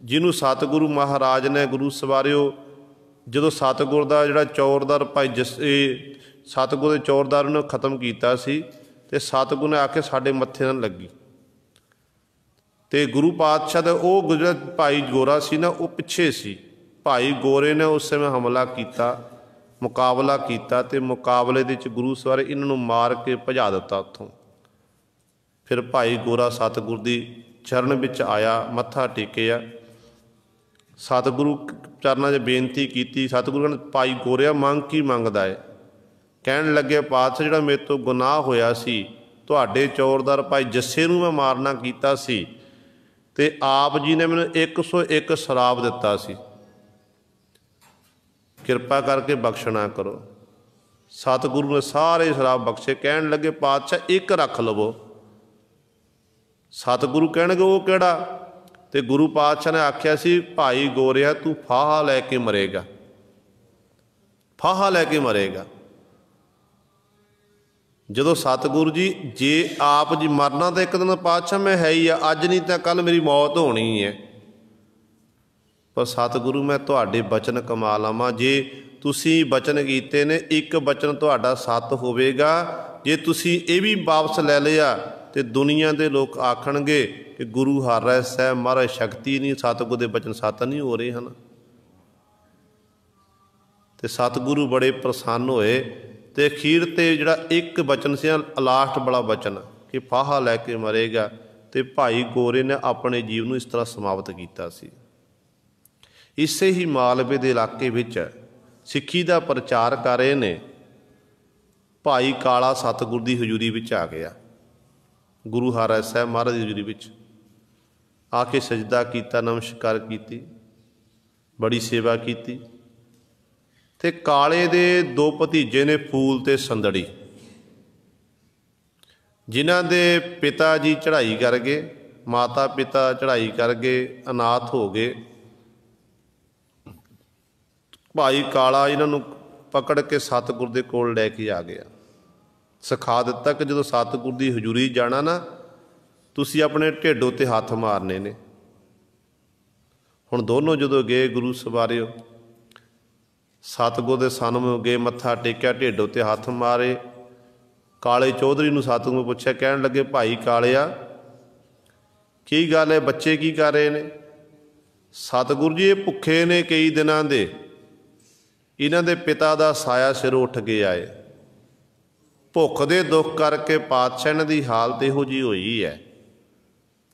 [SPEAKER 1] ਜਿਹਨੂੰ ਸਤਿਗੁਰੂ ਮਹਾਰਾਜ ਨੇ ਗੁਰੂ ਸਵਾਰਿਓ ਜਦੋਂ ਸਤਿਗੁਰ ਦਾ ਜਿਹੜਾ ਚੌਰਦਾਰ ਭਾਈ ਸਤਿਗੁਰ ਦੇ ਚੌਰਦਾਰ ਨੂੰ ਖਤਮ ਕੀਤਾ ਸੀ, ਤੇ ਸਤਿਗੁਰੂ ਨੇ ਆ ਕੇ ਸਾਡੇ ਮੱਥੇ ਨਾਲ ਲੱਗੀ। ਤੇ ਗੁਰੂ ਪਾਤਸ਼ਾਹ ਦਾ ਉਹ ਜਿਹੜਾ ਭਾਈ ਗੋਰਾ ਸੀ ਨਾ, ਉਹ ਪਿੱਛੇ ਸੀ। ਭਾਈ ਗੋਰੇ ਨੇ ਉਸ ਸਮੇਂ ਹਮਲਾ ਕੀਤਾ, ਮੁਕਾਬਲਾ ਕੀਤਾ, ਤੇ ਮੁਕਾਬਲੇ ਦੇ ਵਿੱਚ ਗੁਰੂ ਸਵਾਰੇ ਇਹਨਾਂ ਨੂੰ ਮਾਰ ਕੇ ਭਜਾ ਦਿੱਤਾ ਉੱਥੋਂ। ਫਿਰ ਭਾਈ ਗੋਰਾ ਸਤਿਗੁਰ ਦੀ ਚਰਨ ਵਿੱਚ ਆਇਆ, ਮੱਥਾ ਟੇਕਿਆ, ਸਤਿਗੁਰੂ ਚਰਨਾਂ 'ਚ ਬੇਨਤੀ ਕੀਤੀ। ਸਤਿਗੁਰੂ ਕਹਿੰਦੇ ਭਾਈ ਗੋਰਿਆ ਮੰਗ ਕੀ ਮੰਗਦਾ ਹੈ? ਕਹਿਣ ਲੱਗੇ ਪਾਤਸ਼ਾਹ ਜਿਹੜਾ ਮੇਰੇ ਤੋਂ ਗੁਨਾਹ ਹੋਇਆ ਸੀ, ਤੁਹਾਡੇ ਚੌਰਦਾਰ ਭਾਈ ਜੱਸੇ ਨੂੰ ਮੈਂ ਮਾਰਨਾ ਕੀਤਾ ਸੀ, ਤੇ ਆਪ ਜੀ ਨੇ ਮੈਨੂੰ 101 ਸ਼ਰਾਪ ਦਿੱਤਾ ਸੀ, ਕਿਰਪਾ ਕਰਕੇ ਬਖਸ਼ਣਾ ਕਰੋ। ਸਤਿਗੁਰੂ ਨੇ ਸਾਰੇ ਸ਼ਰਾਪ ਬਖਸ਼ੇ। ਕਹਿਣ ਲੱਗੇ ਪਾਤਸ਼ਾਹ ਇੱਕ ਰੱਖ ਲਵੋ। ਸਤਿਗੁਰੂ ਕਹਿਣਗੇ ਉਹ ਕਿਹੜਾ? ਤੇ ਗੁਰੂ ਪਾਤਸ਼ਾਹ ਨੇ ਆਖਿਆ ਸੀ ਭਾਈ ਗੋਰਿਆ ਤੂੰ ਫਾਹਾ ਲੈ ਕੇ ਮਰੇਗਾ, ਫਾਹਾ ਲੈ ਕੇ ਮਰੇਗਾ। ਜਦੋਂ ਸਤਿਗੁਰੂ ਜੀ ਜੇ ਆਪ ਜੀ ਮਰਨਾ ਤਾਂ ਇੱਕ ਦਿਨ ਪਾਤਸ਼ਾਹ ਮੈਂ ਹੈ ਹੀ ਆ, ਅੱਜ ਨਹੀਂ ਤਾਂ ਕੱਲ੍ਹ ਮੇਰੀ ਮੌਤ ਹੋਣੀ ਹੈ, ਪਰ ਸਤਿਗੁਰੂ ਮੈਂ ਤੁਹਾਡੇ ਬਚਨ ਕਮਾ ਲਵਾਂ। ਜੇ ਤੁਸੀਂ ਬਚਨ ਕੀਤੇ ਨੇ, ਇੱਕ ਬਚਨ ਤੁਹਾਡਾ ਸੱਤ ਹੋਵੇਗਾ। ਜੇ ਤੁਸੀਂ ਇਹ ਵੀ ਵਾਪਸ ਲੈ ਲਿਆ ਤੇ ਦੁਨੀਆ ਦੇ ਲੋਕ ਆਖਣਗੇ कि गुरु हारै सह महाराज शक्ति नहीं, सतगुर के बचन सत नहीं हो रहे हैं। तो सतगुरु बड़े प्रसन्न होए तो अखीर ते जिहड़ा एक बचन से लास्ट वाला बचन कि फाहा लैके मरेगा, तो भाई गोरे ने अपने जीव को इस तरह समाप्त किया सी। इसे ही मालवे के इलाके विच सिੱਖੀ का प्रचार कर रहे ने। भाई काला सतगुर की हजूरी विच आ गया, गुरु हारै साहब महाराज की हजूरी विच आके सजदा किया, नमस्कार की, बड़ी सेवा की। ते काले दे दो भतीजे ने फूल ते संदड़ी, जिन्हां दे पिता जी चढ़ाई कर गए, माता पिता चढ़ाई कर गए, अनाथ हो गए। भाई काला इन्हों पकड़ के सतगुर के कोल लैके आ गया, सिखा दिता कि जो सतगुर की हजूरी जाना ना, तुसी अपने ढिड उत्ते हथ मारने ने। हुण दोनों जो गए गुरु सवारियो, सतगुर के सामने गए, मत्था टेकिया, ढिड उत्ते हथ मारे। काले चौधरी नूं सतगुर पुछया, कहण लगे भाई कालिया की गल है, बच्चे की कर रहे ने? सतगुर जी ये भुखे ने कई दिनां दे, इन्हां दे पिता दा साया सिर उठ गया है, भुख दे दुख करके पातशाह इन्हां दी हालत इहो जी होई है।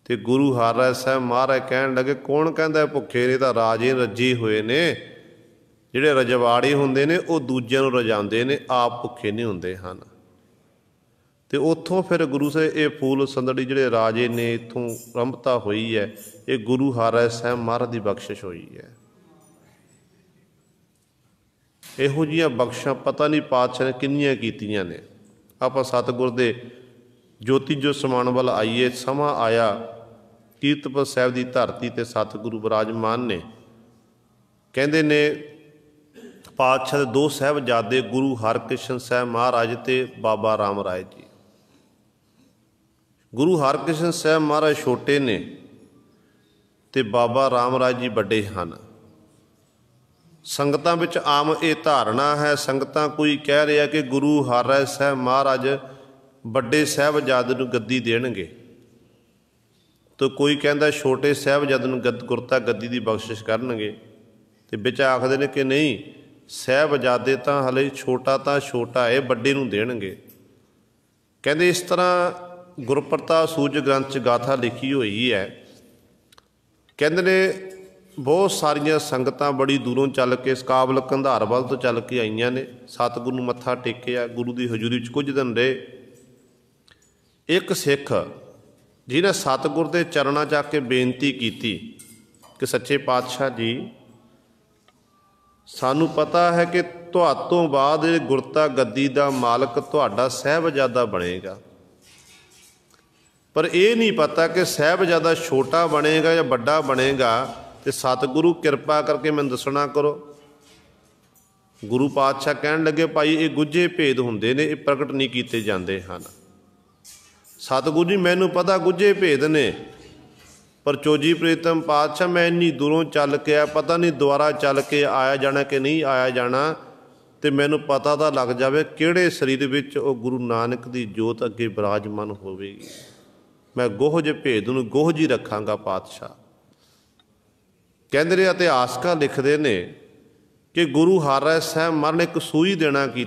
[SPEAKER 1] ते गुरु हारै साहब महाराज कहण लगे कौन कहंदा भुखे ने, तां राजे रजे होए ने। जिहड़े रजवाड़े हुंदे ने वो दूजिआं नूं रजांदे ने, आप भुखे नहीं हुंदे हन। ते उत्थों फिर गुरु से ये फूल संदड़ी जिहड़े राजे ने इत्थों रंभता हुई है, ये गुरु हारै साहब महाराज की बख्शिश हुई है। इहो जिहियां बख्शिशां पता नहीं पातशाह ने किन्नियां कीतियां ने। आपां सतगुर दे ज्योति जो समान वाल आईए। समा आया कीरतपुर साहिब की धरती ते सतगुरु विराजमान ने। कहंदे ने पातशाह दे दो साहिबजादे गुरु हरकृष्ण साहब महाराज ते बाबा राम राय जी। गुरु हरकृष्ण साहब महाराज छोटे ने ते बाबा राम राय जी बड़े हैं। संगतां विच आम ये धारणा है, संगतां कोई कह रहा कि गुरु हारै साहब महाराज बड़े साहिबजादे नूं गद्दी देणगे, तो कोई कहता छोटे साहिबजादे नूं गुरता गद्दी की बख्शिश करनगे। ते विच आखदे ने कि नहीं, साहिबजादे तां हले छोटा है, बड़े नूं देणगे। कहंदे इस तरह गुरप्रताप सूरज ग्रंथ च गाथा लिखी हुई है। कहंदे ने बहुत सारिया संगतां बड़ी दूरों चल के काबल कंधार वाल तो चल के आईयां ने, सतगुरु नूं मत्था टेकिया, गुरु की हजूरी च कुछ दिन रहे। एक सिख जिन्हें सतगुर के चरणों च आके बेनती की कि सच्चे पातशाह जी, सानू पता है कि तुहातों बाद गुरता गद्दी का मालक तुहाडा साहिबजादा बनेगा, पर यह नहीं पता कि साहिबजादा छोटा बनेगा या बड़ा बनेगा। तो सतगुरु कृपा करके मैं दसना करो। गुरु पातशाह कहन लगे भाई ये गुझे भेद हुंदे ने, ये प्रगट नहीं किए जाते हैं। सतगुरु जी मैनू पता गुझे भेद ने, पर चोजी प्रीतम पातशाह मैं इन्नी दूरों चल के आया, पता नहीं दोबारा चल के आया जाना कि नहीं आया जाना, तो मैनू पता तो लग जाए किहड़े शरीर विच वो गुरु नानक की जोत अगे विराजमान होवेगी। मैं गोहज भेद नूं गोहज ही रखांगा पातशाह। कहंदे ने इतिहासकार लिखते ने कि गुरु हारै साहब महाराज ने एक सूई देना की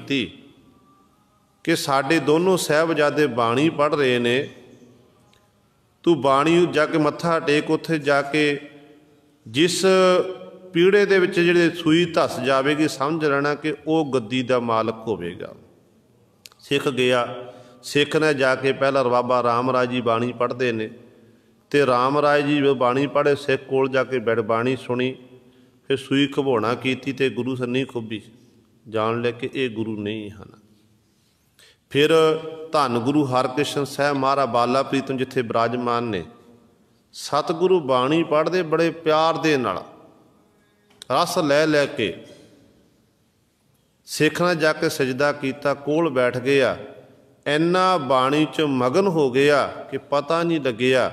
[SPEAKER 1] कि साडे दोनों साहिबजादे बाणी पढ़ रहे ने, तू बाणी जाके मत्था टेक, उत्थे जाके जिस पीड़े दे विच जिहड़े सूई धस जाएगी समझ लेना कि वो गद्दी का मालक होवेगा। सिख गया, सिख ने जाके पहला बाबा राम राय जी बाणी पढ़ते ने, तो राम राय जी जो बाणी पढ़े सिख कोल जाके बैठ बाणी सुनी, फिर सूई घबोना की ते गुरु सन्नी खुबी, जान लिया कि ये गुरु नहीं हैं। फिर धन गुरु हरकृष्ण साहब महाराज बाला प्रीतम जिथे विराजमान ने, सतगुरु बाणी पढ़ते बड़े प्यार दे नाल रस लै के सिख ने जाके सजदा किया, कोल बैठ गया, इन्ना बाणी च मगन हो गया कि पता नहीं लग्या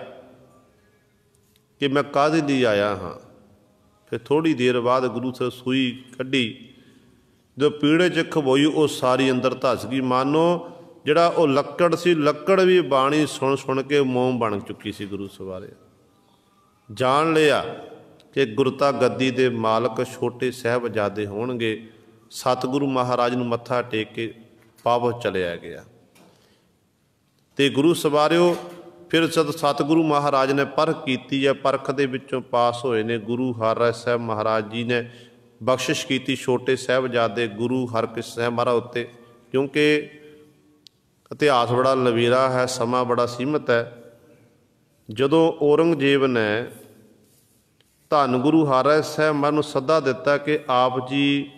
[SPEAKER 1] कि मैं काहदे लई आया हाँ। फिर थोड़ी देर बाद गुरु से सूई कढ़ी, जो पीड़े च खबोई वो सारी अंदर धस गई, मानो ਜਿਹੜਾ ਉਹ ਲੱਕੜ ਸੀ, ਲੱਕੜ ਵੀ ਬਾਣੀ ਸੁਣ ਸੁਣ ਕੇ ਮੋਮ ਬਣ ਚੁੱਕੀ ਸੀ। ਗੁਰੂ ਸਵਾਰਿਆ ਜਾਣ ਲਿਆ ਕਿ ਗੁਰਤਾ ਗੱਦੀ ਦੇ ਮਾਲਕ ਛੋਟੇ ਸਾਹਿਬਜ਼ਾਦੇ ਹੋਣਗੇ। ਸਤਿਗੁਰੂ ਮਹਾਰਾਜ ਨੂੰ ਮੱਥਾ ਟੇਕ ਕੇ ਵਾਪਸ ਚਲਿਆ ਗਿਆ। ਤੇ ਗੁਰੂ ਸਵਾਰਿਓ ਫਿਰ ਜਦ ਸਤਿਗੁਰੂ ਮਹਾਰਾਜ ਨੇ ਪਰਖ ਕੀਤੀ ਹੈ, ਪਰਖ ਦੇ ਵਿੱਚੋਂ ਪਾਸ ਹੋਏ ਨੇ। ਗੁਰੂ ਹਰਿਰਾਏ ਸਾਹਿਬ ਮਹਾਰਾਜ ਜੀ ਨੇ ਬਖਸ਼ਿਸ਼ ਕੀਤੀ ਛੋਟੇ ਸਾਹਿਬਜ਼ਾਦੇ ਗੁਰੂ ਹਰਕ੍ਰਿਸ਼ਨ ਸਾਹਿਬ ਮਹਾਰਾਜ ਉੱਤੇ। ਕਿਉਂਕਿ ਇਤਿਹਾਸ ਬੜਾ ਲਵੇਰਾ ਹੈ, ਸਮਾਂ ਬੜਾ ਸੀਮਤ ਹੈ। ਜਦੋਂ ਔਰੰਗਜ਼ੇਬ ਨੇ ਧੰਨ ਗੁਰੂ ਹਰਿਰਾਏ ਸਾਹਿਬ ਮਹਾਰਾਜ ਨੂੰ ਸੱਦਾ ਦਿੱਤਾ ਕਿ ਆਪ ਜੀ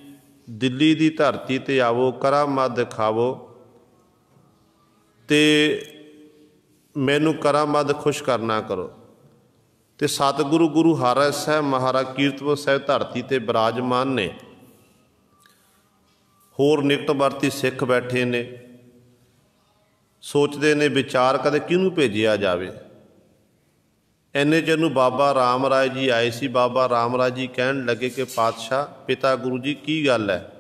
[SPEAKER 1] ਦਿੱਲੀ ਦੀ ਧਰਤੀ 'ਤੇ ਆਵੋ, ਕਰਾਮਾਤ ਦਿਖਾਵੋ ਤੇ ਮੈਨੂੰ ਕਰਾਮਾਤ ਖੁਸ਼ ਕਰਨਾ ਕਰੋ। ਤੇ ਸਤਿਗੁਰੂ ਗੁਰੂ ਹਰਿਰਾਏ ਸਾਹਿਬ ਮਹਾਰਾਜ ਕੀਰਤਪੁਰ ਸਾਹਿਬ ਧਰਤੀ 'ਤੇ ਬਿਰਾਜਮਾਨ ਨੇ। ਹੋਰ ਨਿਕਟਵਰਤੀ ਸਿੱਖ ਬੈਠੇ ਨੇ, ਸੋਚਦੇ ਨੇ ਵਿਚਾਰ ਕਦੇ ਕਿਹਨੂੰ ਭੇਜਿਆ ਜਾਵੇ। ਇੰਨੇ ਚਿਰ ਨੂੰ ਬਾਬਾ ਰਾਮ ਰਾਏ ਜੀ ਆਏ ਸੀ। ਬਾਬਾ ਰਾਮ ਰਾਏ ਜੀ ਕਹਿਣ ਲੱਗੇ ਕਿ ਪਾਤਸ਼ਾਹ ਪਿਤਾ ਗੁਰੂ ਜੀ ਕੀ ਗੱਲ ਹੈ।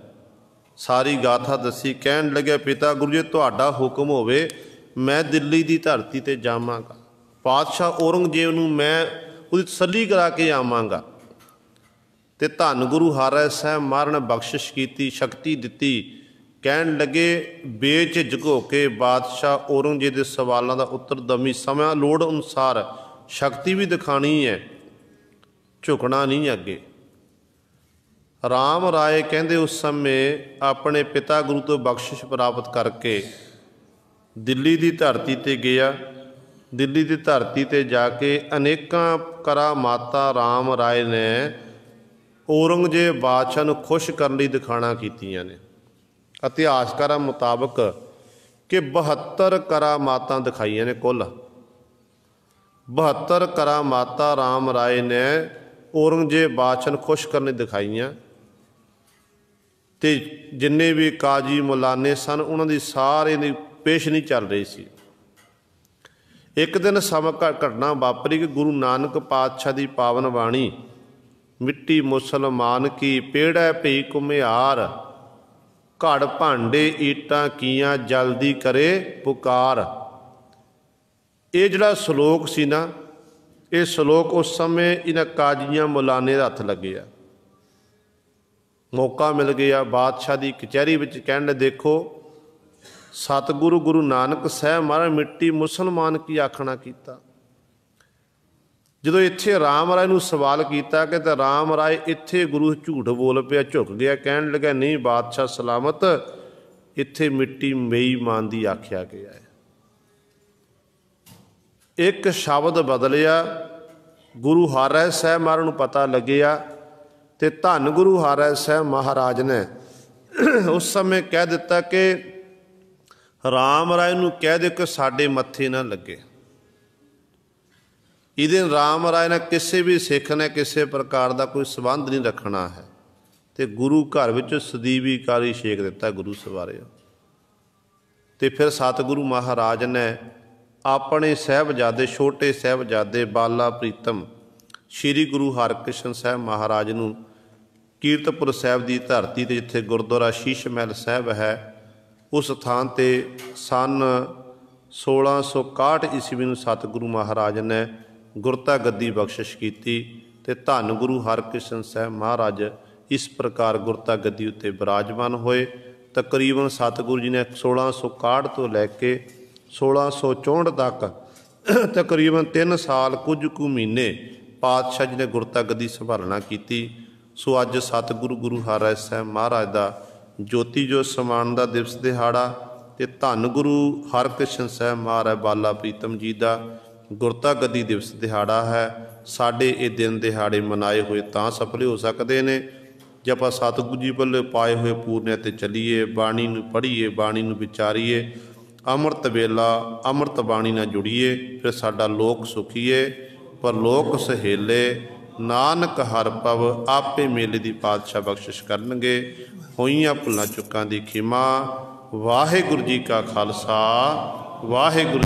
[SPEAKER 1] ਸਾਰੀ ਗਾਥਾ ਦੱਸੀ। ਕਹਿਣ ਲੱਗਿਆ ਪਿਤਾ ਗੁਰੂ ਜੀ ਤੁਹਾਡਾ ਹੁਕਮ ਹੋਵੇ ਮੈਂ ਦਿੱਲੀ ਦੀ ਧਰਤੀ 'ਤੇ ਜਾਵਾਂਗਾ। ਪਾਤਸ਼ਾਹ ਔਰੰਗਜ਼ੇਬ ਨੂੰ ਮੈਂ ਉਹਦੀ ਤਸੱਲੀ ਕਰਾ ਕੇ ਆਵਾਂਗਾ। ਤੇ ਧੰਨ ਗੁਰੂ ਹਰਿਰਾਏ ਸਾਹਿਬ ਮਹਾਰਾਜ ਨੇ ਬਖਸ਼ਿਸ਼ ਕੀਤੀ, ਸ਼ਕਤੀ ਦਿੱਤੀ। ਕਹਿਣ ਲੱਗੇ ਬੇਝਿਜਕ ਹੋ ਕੇ ਬਾਦਸ਼ਾਹ ਔਰੰਗਜ਼ੇਬ ਦੇ ਸਵਾਲਾਂ ਦਾ ਉੱਤਰ ਦਮੀ, ਸਮਾਂ ਲੋੜ ਅਨੁਸਾਰ ਸ਼ਕਤੀ ਵੀ ਦਿਖਾਣੀ ਹੈ, ਝੁਕਣਾ ਨਹੀਂ ਅੱਗੇ। ਰਾਮ ਰਾਏ ਕਹਿੰਦੇ ਉਸ ਸਮੇਂ ਆਪਣੇ ਪਿਤਾ ਗੁਰੂ ਤੋਂ ਬਖਸ਼ਿਸ਼ ਪ੍ਰਾਪਤ ਕਰਕੇ ਦਿੱਲੀ ਦੀ ਧਰਤੀ 'ਤੇ ਗਿਆ। ਦਿੱਲੀ ਦੀ ਧਰਤੀ 'ਤੇ ਜਾ ਕੇ ਅਨੇਕਾਂ ਕਰਾਮਾਤਾਂ ਰਾਮ ਰਾਏ ਨੇ ਔਰੰਗਜ਼ੇਬ ਬਾਦਸ਼ਾਹ ਨੂੰ ਖੁਸ਼ ਕਰਨ ਲਈ ਦਿਖਾਣਾ ਕੀਤੀਆਂ ਨੇ। ਇਤਿਹਾਸਕਾਰਾਂ ਮੁਤਾਬਕ ਕਿ 72 ਕਰਾਮਾਤਾਂ ਦਿਖਾਈਆਂ ਨੇ ਕੁੱਲ। 72 ਕਰਾਮਾਤਾਂ ਰਾਮ ਰਾਏ ਨੇ ਔਰੰਗਜ਼ੇਬ ਬਾਦਸ਼ਾਹ ਨੂੰ ਖੁਸ਼ ਕਰਨ ਲਈ ਦਿਖਾਈਆਂ। ਤੇ ਜਿੰਨੇ ਵੀ ਕਾਜੀ ਮੁਲਾਨੇ ਸਨ ਉਹਨਾਂ ਦੀ ਸਾਰੇ ਦੀ ਪੇਸ਼ਨੀ ਚੱਲ ਰਹੀ ਸੀ। ਇੱਕ ਦਿਨ ਸਮਾਂ ਘਟਨਾ ਵਾਪਰੀ ਕਿ ਗੁਰੂ ਨਾਨਕ ਪਾਤਸ਼ਾਹ ਦੀ ਪਾਵਨ ਬਾਣੀ ਮਿੱਟੀ ਮੁਸਲਮਾਨ ਕੀ ਪੇੜੈ ਭਈ ਘੁਮਿਆਰ, ਘੜ ਭਾਂਡੇ ਈਟਾਂ ਕੀਆਂ ਜਲਦੀ ਕਰੇ ਪੁਕਾਰ। ਇਹ ਜਿਹੜਾ ਸ਼ਲੋਕ ਸੀ ਨਾ, ਇਹ ਸ਼ਲੋਕ ਉਸ ਸਮੇਂ ਇਹਨਾਂ ਕਾਜ਼ੀਆਂ ਮੁਲਾਨੇ ਦੇ ਹੱਥ ਲੱਗੇ ਆ। ਮੌਕਾ ਮਿਲ ਗਿਆ ਬਾਦਸ਼ਾਹ ਦੀ ਕਚਹਿਰੀ ਵਿੱਚ। ਕਹਿਣ ਦੇਖੋ ਸਤਿਗੁਰੂ ਗੁਰੂ ਨਾਨਕ ਸਾਹਿਬ ਮਹਾਰਾਜ ਮਿੱਟੀ ਮੁਸਲਮਾਨ ਕੀ ਆਖਣਾ ਕੀਤਾ। ਜਦੋਂ ਇੱਥੇ ਰਾਮ ਰਾਏ ਨੂੰ ਸਵਾਲ ਕੀਤਾ ਕਿ ਤਾਂ ਰਾਮ ਰਾਏ ਇੱਥੇ ਗੁਰੂ ਝੂਠ ਬੋਲ ਪਿਆ, ਝੁਕ ਗਿਆ। ਕਹਿਣ ਲੱਗਾ ਨਹੀਂ ਬਾਦਸ਼ਾਹ ਸਲਾਮਤ, ਇੱਥੇ ਮਿੱਟੀ ਬੇਈਮਾਨ ਦੀ ਆਖਿਆ ਗਿਆ ਹੈ। ਇੱਕ ਸ਼ਬਦ ਬਦਲਿਆ, ਗੁਰੂ ਹਰਿਰਾਏ ਸਾਹਿਬ ਮਹਾਰਾਜ ਨੂੰ ਪਤਾ ਲੱਗਿਆ ਤੇ ਧੰਨ ਗੁਰੂ ਹਰਿਰਾਏ ਸਾਹਿਬ ਮਹਾਰਾਜ ਨੇ ਉਸ ਸਮੇਂ ਕਹਿ ਦਿੱਤਾ ਕਿ ਰਾਮ ਰਾਏ ਨੂੰ ਕਹਿ ਦਿਓ ਕਿ ਸਾਡੇ ਮੱਥੇ ਨਾ ਲੱਗੇ। ਇਹਦੇ ਰਾਮ ਰਾਏ ਨੇ ਕਿਸੇ ਵੀ ਸਿੱਖ ਨੇ ਕਿਸੇ ਪ੍ਰਕਾਰ ਦਾ ਕੋਈ ਸੰਬੰਧ ਨਹੀਂ ਰੱਖਣਾ ਹੈ। ਤੇ ਗੁਰੂ ਘਰ ਵਿੱਚ ਸਦੀਵੀ ਕਾਲੀ ਛੇਕ ਦਿੱਤਾ ਗੁਰੂ ਸਵਾਰਿਆ। ਤੇ ਫਿਰ ਸਤਿਗੁਰੂ ਮਹਾਰਾਜ ਨੇ ਆਪਣੇ ਸਾਹਿਬਜ਼ਾਦੇ ਛੋਟੇ ਸਾਹਿਬਜ਼ਾਦੇ ਬਾਲਾ ਪ੍ਰੀਤਮ ਸ਼੍ਰੀ ਗੁਰੂ ਹਰਕ੍ਰਿਸ਼ਨ ਸਾਹਿਬ ਮਹਾਰਾਜ ਨੂੰ ਕੀਰਤਪੁਰ ਸਾਹਿਬ ਦੀ ਧਰਤੀ 'ਤੇ ਜਿੱਥੇ ਗੁਰਦੁਆਰਾ ਸ਼ੀਸ਼ ਮਹਿਲ ਸਾਹਿਬ ਹੈ, ਉਸ ਥਾਂ 'ਤੇ ਸੰਨ 1661 ਈਸਵੀ ਨੂੰ ਸਤਿਗੁਰੂ ਮਹਾਰਾਜ ਨੇ ਗੁਰਤਾ ਗੱਦੀ ਬਖਸ਼ਿਸ਼ ਕੀਤੀ। ਤੇ ਧੰਨ ਗੁਰੂ ਹਰਕ੍ਰਿਸ਼ਨ ਸਾਹਿਬ ਮਹਾਰਾਜ ਇਸ ਪ੍ਰਕਾਰ ਗੁਰਤਾ ਗੱਦੀ ਉੱਤੇ ਬਿਰਾਜਮਾਨ ਹੋਏ। ਤਕਰੀਬਨ ਸਤਿਗੁਰੂ ਜੀ ਨੇ 1661 ਤੋਂ ਲੈ ਕੇ 1664 ਤੱਕ ਤਕਰੀਬਨ 3 ਸਾਲ ਕੁਝ ਕੁ ਮਹੀਨੇ ਪਾਤਸ਼ਾਹ ਜੀ ਨੇ ਗੁਰਤਾ ਗੱਦੀ ਸੰਭਾਲਣਾ ਕੀਤੀ। ਸੋ ਅੱਜ ਸਤਿਗੁਰੂ ਗੁਰੂ ਹਰਿਰਾਏ ਸਾਹਿਬ ਮਹਾਰਾਜ ਦਾ ਜੋਤੀ ਜੋਤ ਸਮਾਨ ਦਾ ਦਿਵਸ ਦਿਹਾੜਾ ਤੇ ਧੰਨ ਗੁਰੂ ਹਰਕ੍ਰਿਸ਼ਨ ਸਾਹਿਬ ਮਹਾਰਾਜ ਬਾਲਾ ਪ੍ਰੀਤਮ ਜੀ ਦਾ ਗੁਰਤਾ ਗੱਦੀ ਦਿਵਸ ਦਿਹਾੜਾ ਹੈ। ਸਾਡੇ ਇਹ ਦਿਨ ਦਿਹਾੜੇ ਮਨਾਏ ਹੋਏ ਤਾਂ ਸਫਲ ਹੋ ਸਕਦੇ ਨੇ ਜੇ ਆਪਾਂ ਸਤਿਗੁਰੂ ਜੀ ਵੱਲੋਂ ਪਾਏ ਹੋਏ ਪੂਰਨਿਆਂ 'ਤੇ ਚੱਲੀਏ, ਬਾਣੀ ਨੂੰ ਪੜ੍ਹੀਏ, ਬਾਣੀ ਨੂੰ ਵਿਚਾਰੀਏ, ਅੰਮ੍ਰਿਤ ਵੇਲਾ ਅੰਮ੍ਰਿਤ ਬਾਣੀ ਨਾਲ ਜੁੜੀਏ। ਫਿਰ ਸਾਡਾ ਲੋਕ ਸੁਖੀਏ ਪਰ ਲੋਕ ਸਹੇਲੇ, ਨਾਨਕ ਹਰਿ ਭਵ ਆਪੇ ਮੇਲੇ ਦੀ ਪਾਤਸ਼ਾਹ ਬਖਸ਼ਿਸ਼ ਕਰਨਗੇ। ਹੋਈਆਂ ਭੁੱਲਾਂ ਚੁੱਕਾਂ ਦੀ ਖਿਮਾ। ਵਾਹਿਗੁਰੂ ਜੀ ਕਾ ਖਾਲਸਾ, ਵਾਹਿਗੁਰੂ।